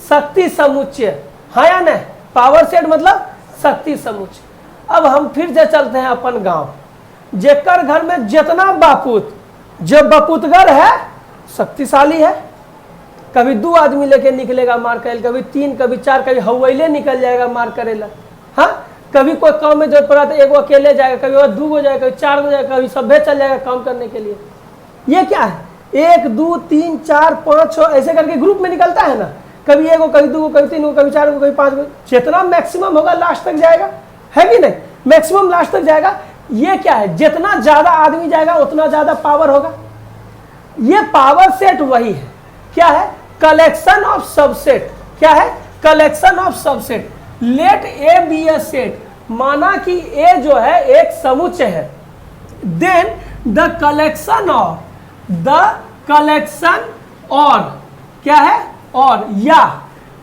शक्ति समुच्चय, हाँ या नहीं? पावर सेट मतलब शक्ति समुच्चय। अब हम फिर से चलते हैं अपन गांव, जेकर घर में जितना बापूत, जो बपूतगर है शक्तिशाली है, कभी 2 आदमी लेके निकलेगा मार करेला, कभी 3, कभी 4, कभी हवैले निकल जाएगा मार करेला। हाँ, कभी कोई काम में जरूरत पड़ा तो एगो अकेले जाएगा, कभी वो 2 हो जाएगा, कभी 4 हो जाएगा, कभी सभ्य चल जाएगा काम करने के लिए। ये क्या है, 1 2 3 4 5 6 ऐसे करके ग्रुप में निकलता है ना, कभी एगो, कभी 2, कभी 3, कभी 4, कभी 5, जितना मैक्सिमम होगा लास्ट तक जाएगा, है कि नहीं, मैक्सिमम लास्ट तक जाएगा। ये क्या है, जितना ज्यादा आदमी जाएगा उतना ज्यादा पावर होगा। ये पावर सेट वही है, क्या है, कलेक्शन ऑफ सबसेट। क्या है, collection of subset. Let A B A set, माना कि ए जो है एक समुच्चय है, देन द कलेक्शन और क्या है, और या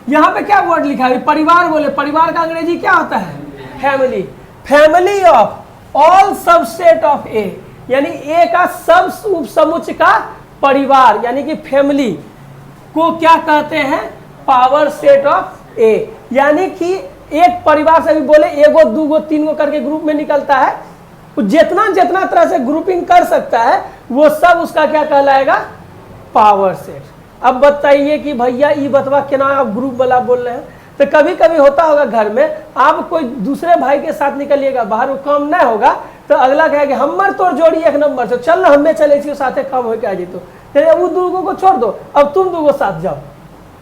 यहां पे क्या वर्ड लिखा है, परिवार बोले, परिवार का अंग्रेजी क्या होता है, family. Family of all subset of A, यानी ए का सब उप समुच्चय का परिवार, यानी कि फैमिली को क्या कहते हैं, पावर सेट ऑफ ए। यानी कि एक परिवार से भी बोले 1 2 3 करके ग्रुप में निकलता है, जितना जितना तरह से ग्रुपिंग कर सकता है वो सब उसका क्या कहलाएगा, पावर सेट। अब बताइए कि भैया ये बतवा क्या आप ग्रुप वाला बोल रहे हैं, तो कभी कभी होता होगा घर में, आप कोई दूसरे भाई के साथ निकलिएगा बाहर, वो काम नहीं होगा तो अगला कहेगा हमार तोड़ जोड़ी 1 नंबर से, चल ना हमें चले इसी साथे काम होके आ जेतो, वो 2 को छोड़ दो, अब तुम 2 साथ जाओ,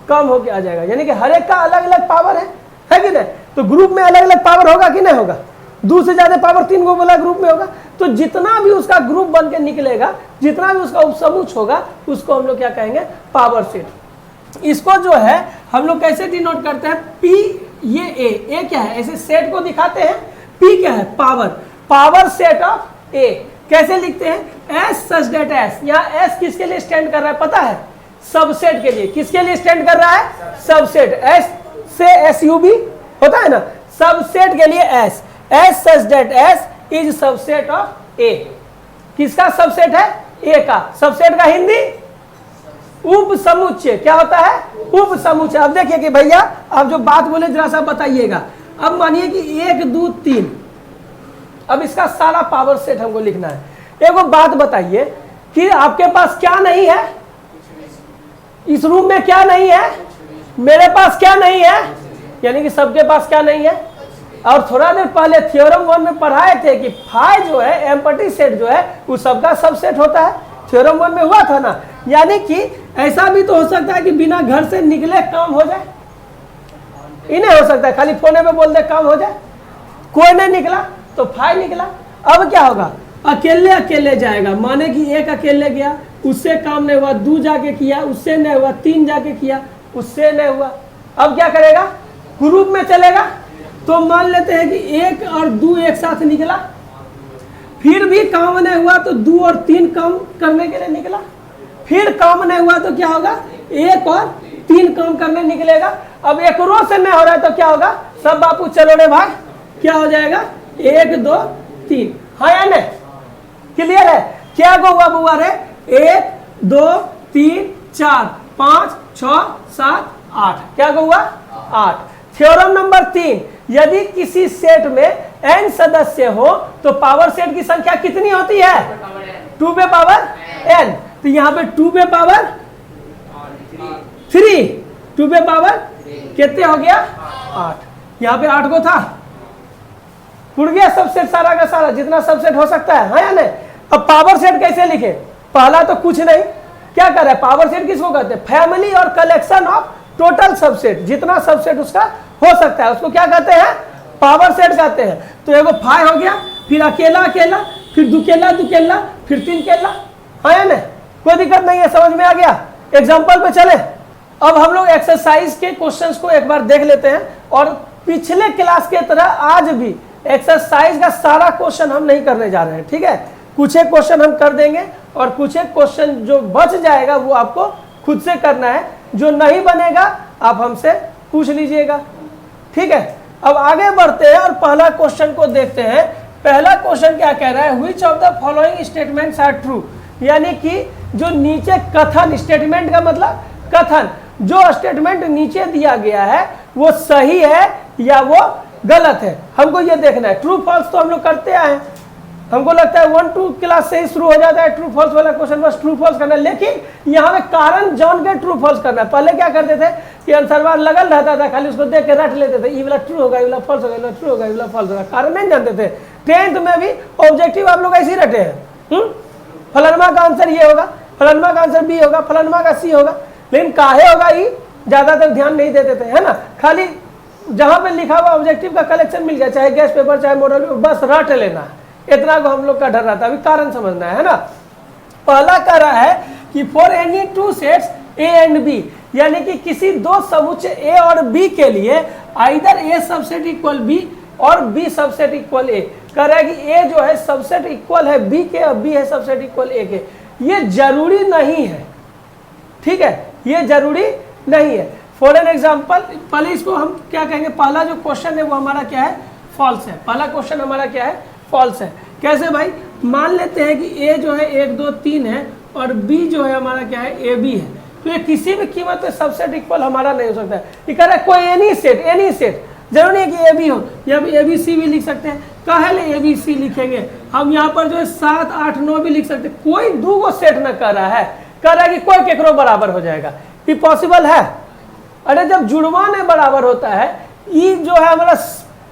काम होके आ जाएगा। यानी कि हर एक का अलग अलग पावर है कि नहीं, तो ग्रुप में अलग अलग पावर होगा कि नहीं होगा, 2 से ज्यादा पावर 3 को बोला ग्रुप में होगा, तो जितना भी उसका ग्रुप बन के निकलेगा, जितना भी उसका उपसमुच होगा, उसको हम लोग क्या कहेंगे, पावर सेट। इसको जो है हम लोग कैसे डिनोट करते हैं, पी, ये ए क्या है, ऐसे सेट को दिखाते हैं, पी क्या है, पावर, पावर सेट ऑफ ए। कैसे लिखते हैं, एस सच दैट एस, यहाँ एस किसके लिए स्टैंड कर रहा है पता है, सबसेट के लिए। किसके लिए स्टैंड कर रहा है, सबसेट। एस से एसयूबी होता है ना, सबसेट के लिए S, S such that S is subset of A. किसका सबसेट है, ए का। सबसेट का हिंदी उप समुच्चय। क्या होता है, उप समुच्चय। अब देखिए कि भैया आप जो बात बोले जरा सा बताइएगा। अब मानिए कि 1 2 3, अब इसका सारा पावर सेट हमको लिखना है। एक बात बताइए कि आपके पास क्या नहीं है, इस रूम में क्या नहीं है, मेरे पास क्या नहीं है, यानी कि सबके पास क्या नहीं है। और थोड़ा देर पहले थ्योरम 1 में पढ़ाए थे कि फाई जो है, एम्पटी सेट जो है, वो सबका सबसेट होता है। थ्योरम 1 में हुआ था ना। यानी कि ऐसा भी तो हो सकता है कि बिना घर से निकले काम हो जाए, इन्हें हो सकता है खाली फोने पे बोल दे काम हो जाए, कोई नहीं निकला तो फाई निकला। अब क्या होगा, अकेले अकेले जाएगा, माने कि 1 अकेले गया, उससे काम नहीं हुआ, 2 जाके किया, उससे नहीं हुआ, 3 जाके किया, उससे नहीं हुआ। अब क्या करेगा, ग्रुप में चलेगा। तो मान लेते हैं कि 1 और 2 एक साथ निकला, फिर भी काम नहीं हुआ तो 2 और 3 काम करने के लिए निकला, फिर काम नहीं हुआ तो क्या होगा, 1 और 3 काम करने निकलेगा। अब एक रो से नहीं हो रहा है तो क्या होगा, सब बापू चलो रे भाई, क्या हो जाएगा, 1 2 3। हाँ या नहीं, क्लियर है। क्या हुआ बुआ रे, 1 2 3 4 5 6 7 8, क्या हुआ 8। थ्योरम नंबर 3, यदि किसी सेट में n सदस्य हो तो पावर सेट की संख्या कितनी होती है, 2 पे पावर n। तो यहाँ पे 2 पे पावर 3, 2 पे पावर कितने हो गया 8। यहाँ पे 8 को था, उड़ गया सबसेट सारा का सारा, जितना सबसेट हो सकता है। हाँ या नहीं। अब पावर सेट कैसे लिखे, पहला तो कुछ नहीं, क्या कर रहा है, पावर सेट किसको कहते हैं, फैमिली और कलेक्शन ऑफ टोटल सबसेट, जितना सबसेट उसका हो सकता है उसको क्या कहते हैं, पावर सेट कहते हैं। तो एगो फाई हो गया, फिर अकेला अकेला, फिर दुकेला दुकेला, फिर 3 केला। हाँ या नहीं, कोई दिक्कत नहीं है, समझ में आ गया। एग्जाम्पल पे चले। अब हम लोग एक्सरसाइज के क्वेश्चंस को एक बार देख लेते हैं। और पिछले क्लास के तरह आज भी एक्सरसाइज का सारा क्वेश्चन हम नहीं करने जा रहे हैं, ठीक है। कुछ एक क्वेश्चन हम कर देंगे और कुछ एक क्वेश्चन जो बच जाएगा वो आपको खुद से करना है, जो नहीं बनेगा आप हमसे पूछ लीजिएगा, ठीक है। अब आगे बढ़ते हैं और पहला क्वेश्चन को देखते हैं। पहला क्वेश्चन क्या कह रहा है, which of the following statements are true, यानी कि जो नीचे कथन, स्टेटमेंट का मतलब कथन, जो स्टेटमेंट नीचे दिया गया है वो सही है या वो गलत है, हमको ये देखना है। ट्रू फॉल्स तो हम लोग करते आए हैं, हमको लगता है 1 2 क्लास से ही शुरू हो जाता है ट्रू फॉल्स वाला क्वेश्चन, बस ट्रू फॉल्स करना है। लेकिन यहाँ पे कारण जान के ट्रू फॉल्स करना है। पहले क्या करते थे कि आंसर बार लगल रहता था, खाली उसको देख के रट लेते थे, ये वाला ट्रू होगा, ये वाला फॉल्स होगा, ये वाला ट्रू होगा, ये वाला फॉल्स होगा, कारण नहीं जानते थे। 10th में भी ऑब्जेक्टिव आप लोग ऐसे ही रटे हैं, फलानमा का आंसर ये होगा, फलानमा का आंसर बी होगा, फलानमा का सी होगा, लेकिन काहे होगा ये ज्यादातर ध्यान नहीं देते थे, है ना। खाली जहां पे लिखा हुआ ऑब्जेक्टिव का कलेक्शन मिल गया, चाहे गेस्ट पेपर चाहे मॉडल पेपर, बस रट लेना है, इतना को हम लोग का डर रहता है। अभी कारण समझना है ना। पहला कह रहा है कि for any two sets A and B, यानी कि किसी दो समुच्चय ए और बी के लिए आइदर ए सबसेट इक्वल बी और बी सबसेट इक्वल ए। कह रहा है कि ए जो है सबसेट इक्वल है बी के और बी है सबसेट इक्वल ए के। ये जरूरी नहीं है, ठीक है, ये जरूरी नहीं है। फॉर एन एग्जाम्पल, पहले इसको हम क्या कहेंगे, पहला जो क्वेश्चन है वो हमारा क्या है, फॉल्स है। पहला क्वेश्चन हमारा क्या है, फॉल्स है। कैसे भाई, मान लेते हैं कि ए जो है 1 2 3 है और बी जो है हमारा क्या है, ए बी है, तो ये किसी भी कीमत पे सबसेट इक्वल हमारा नहीं हो सकता है। ये कह रहा है कोई एनी सेट, जरूरी है कि ए बी हो, या ए बी सी भी लिख सकते हैं। कहले ए बी सी लिखेंगे हम, यहाँ पर जो है 7 8 9 भी लिख सकते हैं। कोई दूगो सेट न कर रहा है, कह रहा है कि कोई केकरो बराबर हो जाएगा, ये पॉसिबल है। अरे जब जुड़वा नहीं बराबर होता है, ये जो है हमारा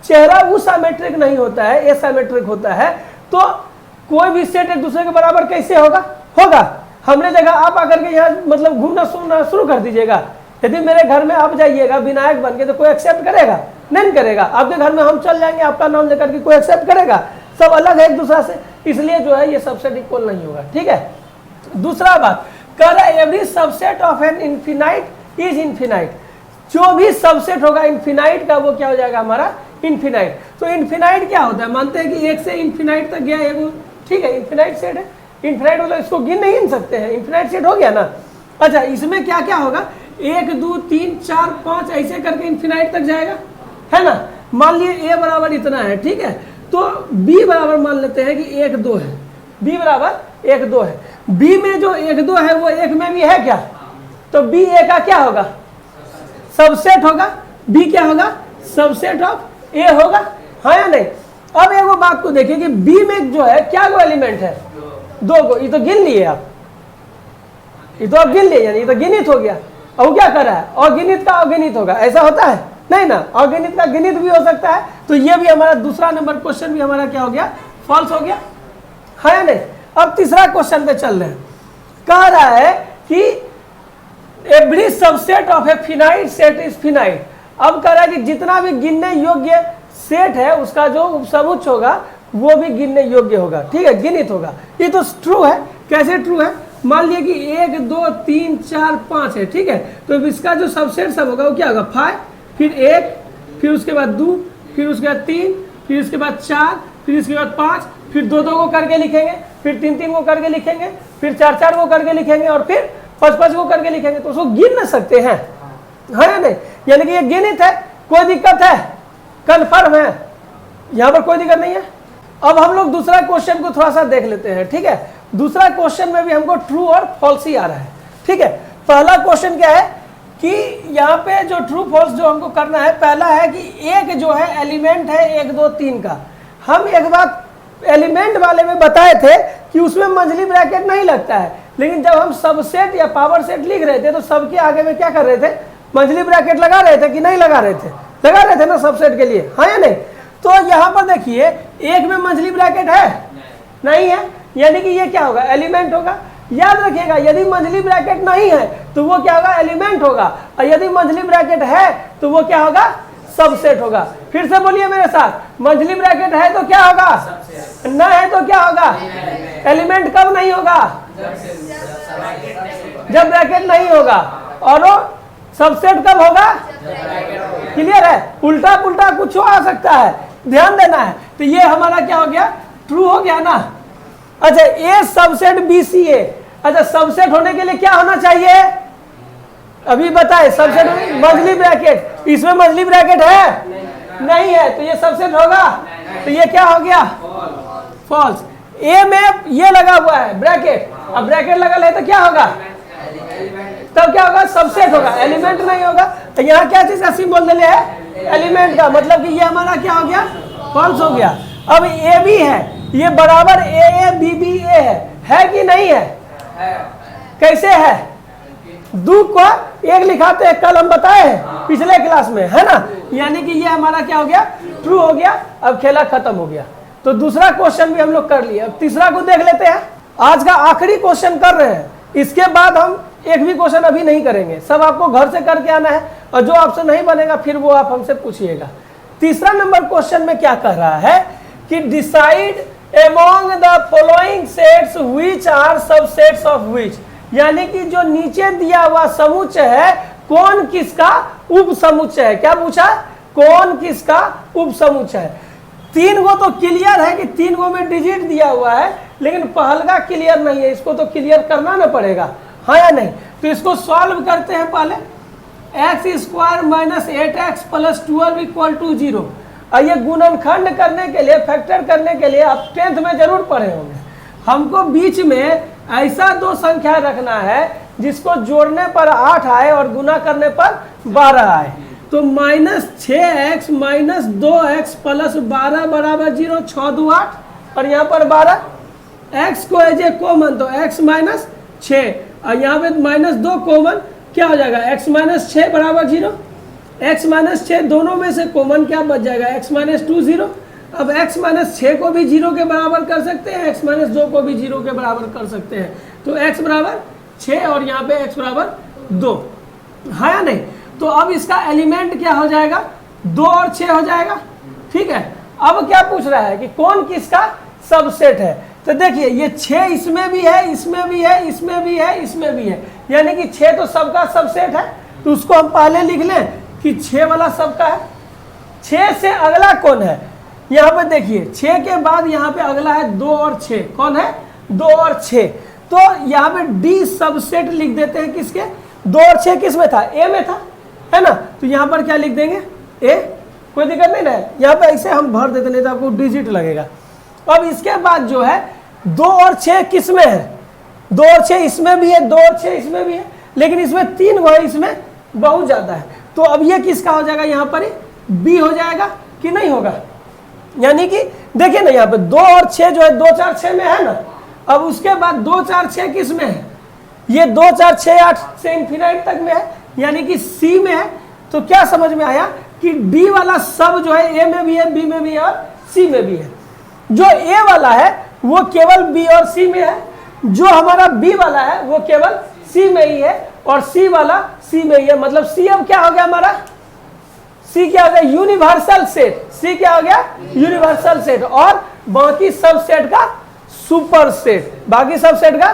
चेहरा वो साइमेट्रिक नहीं होता है, एसाइमेट्रिक होता है, तो कोई भी सेट एक दूसरे के बराबर कैसे होगा, हमने जगह आप आकर के यहाँ मतलब घूमना सुनना शुरू कर दीजिएगा। यदि मेरे घर में आप जाइएगा विनायक बन के, तो कोई एक्सेप्ट करेगा, नहीं करेगा। आपके घर में हम चल जाएंगे आपका नाम लेकर के, कोई एक्सेप्ट करेगा, सब अलग है एक दूसरे से, इसलिए जो है ये सबसेट इक्वल नहीं होगा, ठीक है। दूसरा बात, कह रहा है every subset of an infinite is infinite. जो भी सबसेट होगा इन्फिनाइट का, वो क्या हो जाएगा हमारा, इन्फिनाइट। तो इन्फिनाइट क्या होता है, मानते हैं कि 1 से इन्फिनाइट तक गया है वो, ठीक है, इन्फिनाइट सेट है। इन्फिनाइट मतलब इसको गिन नहीं गिन सकते हैं, इन्फिनाइट सेट हो गया ना। अच्छा, इसमें क्या क्या होगा, 1 2 3 4 5 ऐसे करके इन्फिनाइट तक जाएगा, है ना। मान लिए ए बराबर इतना है, ठीक है, तो बी बराबर मान लेते हैं कि 1 2 है, बी बराबर 1 2 है। बी में जो 1 2 है वो 1 में भी है क्या, तो बी ए का क्या होगा, सबसेट होगा। बी क्या होगा, सबसेट ऑफ ए होगा, हाँ या नहीं। अब एगो बात को देखिए कि बी में जो है क्या गो एलिमेंट है, 2 गो, ये तो गिन लिए आप, ये तो आप गिन लिए, यानी ये तो गिनित हो गया। अब क्या कर रहा है, अगिनित का अगिनित होगा, ऐसा होता है नहीं ना, अगिनित का गिनित भी हो सकता है। तो ये भी हमारा दूसरा नंबर क्वेश्चन भी हमारा क्या हो गया, फॉल्स हो गया, है या नहीं। अब तीसरा क्वेश्चन पे चल रहे हैं, कह रहा है कि every subset of A finite set is finite. अब कह रहा है कि जितना भी गिनने योग्य सेट है उसका जो उपसमुच्चय होगा वो भी गिनने योग्य होगा, ठीक है, गिनित होगा। ये तो ट्रू है। कैसे ट्रू है, मान लिया कि 1 2 3 4 5 है, ठीक है, तो इसका जो सबसेट सब होगा वो क्या होगा, 5, फिर 1, फिर उसके बाद 2, फिर उसके बाद 3, फिर उसके बाद 4, फिर उसके बाद 5, फिर 2 2 को करके लिखेंगे, फिर 3 3 को करके लिखेंगे, फिर 4 4 को करके लिखेंगे और फिर 5 5 को करके लिखेंगे। तो उसको गिन न सकते हैं, है या नहीं, यानी कि ये गिनित है, कोई दिक्कत है, कन्फर्म है, यहाँ पर कोई दिक्कत नहीं है। अब हम लोग दूसरा क्वेश्चन को थोड़ा सा देख लेते हैं, ठीक है। दूसरा क्वेश्चन में भी हमको ट्रू और फॉल्स ही आ रहा है, ठीक है। पहला क्वेश्चन क्या है कि यहाँ पे जो ट्रू फॉल्स जो हमको करना है, पहला है कि एक जो है एलिमेंट है 1 2 3 का। हम एक बात एलिमेंट वाले में बताए थे कि उसमें मंझली ब्रैकेट नहीं लगता है, लेकिन जब हम सबसेट या पावर सेट लिख रहे थे तो सबके आगे में क्या कर रहे थे, मंझली ब्रैकेट लगा रहे थे कि नहीं लगा रहे थे, लगा रहे थे ना सबसेट के लिए, हाँ या नहीं। तो यहाँ पर देखिए एक में मंझली ब्रैकेट है, नहीं है, यानी कि ये क्या होगा, एलिमेंट होगा। याद रखिएगा, यदि मंझली ब्रैकेट नहीं है तो वो क्या होगा, एलिमेंट होगा, और यदि मंझली ब्रैकेट है तो वो क्या होगा, सबसेट होगा। फिर से बोलिए मेरे साथ, मंझली ब्रैकेट है तो क्या होगा, न है तो क्या होगा, एलिमेंट कब नहीं होगा, जब ब्रैकेट नहीं होगा, और वो सबसेट कब होगा, क्लियर है। उल्टा पुल्टा कुछ आ सकता है, ध्यान देना है। तो ये हमारा क्या हो गया, ट्रू हो गया ना। अच्छा, ए सबसेट बी सी ए, अच्छा सबसेट होने के लिए क्या होना चाहिए, अभी बताए, सबसेट मंझली ब्रैकेट, इसमें मंझली ब्रैकेट है नहीं है, तो ये सबसेट होगा, तो ये क्या हो गया, फॉल्स। ए में ये लगा हुआ है ब्रैकेट, अब ब्रैकेट लगा है तो क्या होगा, तब क्या होगा, सबसेट होगा, एलिमेंट नहीं होगा। तो यहाँ क्या चीज का सिंबल दिले है, एलिमेंट का, मतलब कि ये हमारा क्या हो गया, फॉल्स हो गया। अब ए बी है, ये बराबर ए बी बी ए है कि नहीं है? कैसे है? दो को एक लिखाते हैं, कल हम बताए हैं पिछले क्लास में, है ना। यानी कि ये हमारा क्या हो गया, ट्रू हो गया। अब खेला खत्म हो गया। तो दूसरा क्वेश्चन भी हम लोग कर लिए। अब तीसरा को देख लेते हैं। आज का आखिरी क्वेश्चन कर रहे हैं, इसके बाद हम एक भी क्वेश्चन अभी नहीं करेंगे, सब आपको घर से करके आना है, और जो आपसे नहीं बनेगा फिर वो आप हमसे पूछिएगा। तीसरा नंबर क्वेश्चन में क्या कह रहा है कि decide among the following sets which are subsets of which, यानी कि जो नीचे दिया हुआ समुच्चय है कौन किसका उप समुच्चय है। क्या पूछा, कौन किसका उप समुच्चय है। तीन गो तो क्लियर है कि तीन गो में डिजिट दिया हुआ है, लेकिन पहलगा क्लियर नहीं है, इसको तो क्लियर करना ना पड़ेगा, हाँ या नहीं। तो इसको सॉल्व करते हैं पहले। X square minus 8x plus 12 equal to 0। और ये गुणनखंड करने के लिए, फैक्टर करने के लिए आप 10th में जरूर पढ़े होंगे। हमको बीच में ऐसा दो संख्या रखना है जिसको जोड़ने पर 8 आए और गुना करने पर 12 आए। तो minus 6x minus 2x plus 12 बराबर 0, 6 2 8, और यहाँ पर 12। x को एज ए कॉमन, तो x माइनस 6, और यहाँ पे माइनस 2 कॉमन, क्या हो जाएगा, x माइनस 6 बराबर 0। x माइनस 6 दोनों में से कॉमन क्या बच जाएगा, x माइनस 2 0। अब x माइनस 6 को भी 0 के बराबर कर सकते हैं, x माइनस 2 को भी 0 के बराबर कर सकते हैं। तो x बराबर 6 और यहाँ पे x बराबर 2, है या नहीं। तो अब इसका एलिमेंट क्या हो जाएगा, 2 और 6 हो जाएगा, ठीक है। अब क्या पूछ रहा है कि कौन किसका सबसेट है। तो देखिए ये 6 इसमें भी है, इसमें भी है, इसमें भी है, इसमें भी है, यानी कि 6 तो सबका सबसेट है। तो उसको हम पहले लिख लें कि 6 वाला सबका है। 6 से अगला कौन है, यहाँ पे देखिए 6 के बाद यहाँ पे अगला है 2 और 6, कौन है, 2 और 6। तो यहाँ पे डी सबसेट लिख देते हैं किसके, 2 और 6 किस में था, ए में था, है ना। तो यहाँ पर क्या लिख देंगे, ए, कोई दिक्कत नहीं ना, यहाँ पे ऐसे हम भर देते, नहीं तो आपको डिजिट लगेगा। अब इसके बाद जो है 2 और 6 किस में है, 2 और 6 इसमें भी है, 2 और 6 इसमें भी है, लेकिन इसमें 3 गो है, इसमें बहुत ज्यादा है। तो अब ये किसका हो जाएगा, यहाँ पर बी हो जाएगा कि नहीं होगा। यानी कि देखिए ना यहाँ पे 2 और 6 जो है 2 4 6 में है ना। अब उसके बाद 2 4 6 किस में है, ये 2 4 6 8 से इन्फिनाइट तक में है, यानी कि सी में है। तो क्या समझ में आया कि डी वाला सब जो है ए में भी है, बी में भी है और सी में भी है। जो ए वाला है वो केवल बी और सी में है, जो हमारा बी वाला है वो केवल सी में ही है, और सी वाला सी में ही है। मतलब सी अब क्या हो गया हमारा, सी क्या हो गया, यूनिवर्सल सेट। सी क्या हो गया, यूनिवर्सल सेट, और बाकी सब सेट का सुपर सेट, बाकी सब सेट का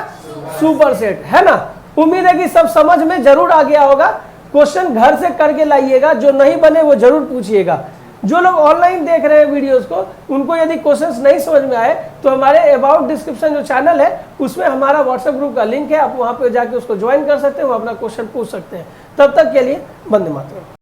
सुपर सेट, है ना। उम्मीद है कि सब समझ में जरूर आ गया होगा। क्वेश्चन घर से करके लाइएगा, जो नहीं बने वो जरूर पूछिएगा। जो लोग ऑनलाइन देख रहे हैं वीडियोस को, उनको यदि क्वेश्चंस नहीं समझ में आए तो हमारे अबाउट डिस्क्रिप्शन जो चैनल है उसमें हमारा व्हाट्सएप ग्रुप का लिंक है, आप वहां पे जाके उसको ज्वाइन कर सकते हैं, वो अपना क्वेश्चन पूछ सकते हैं। तब तक के लिए वंदे मातरम।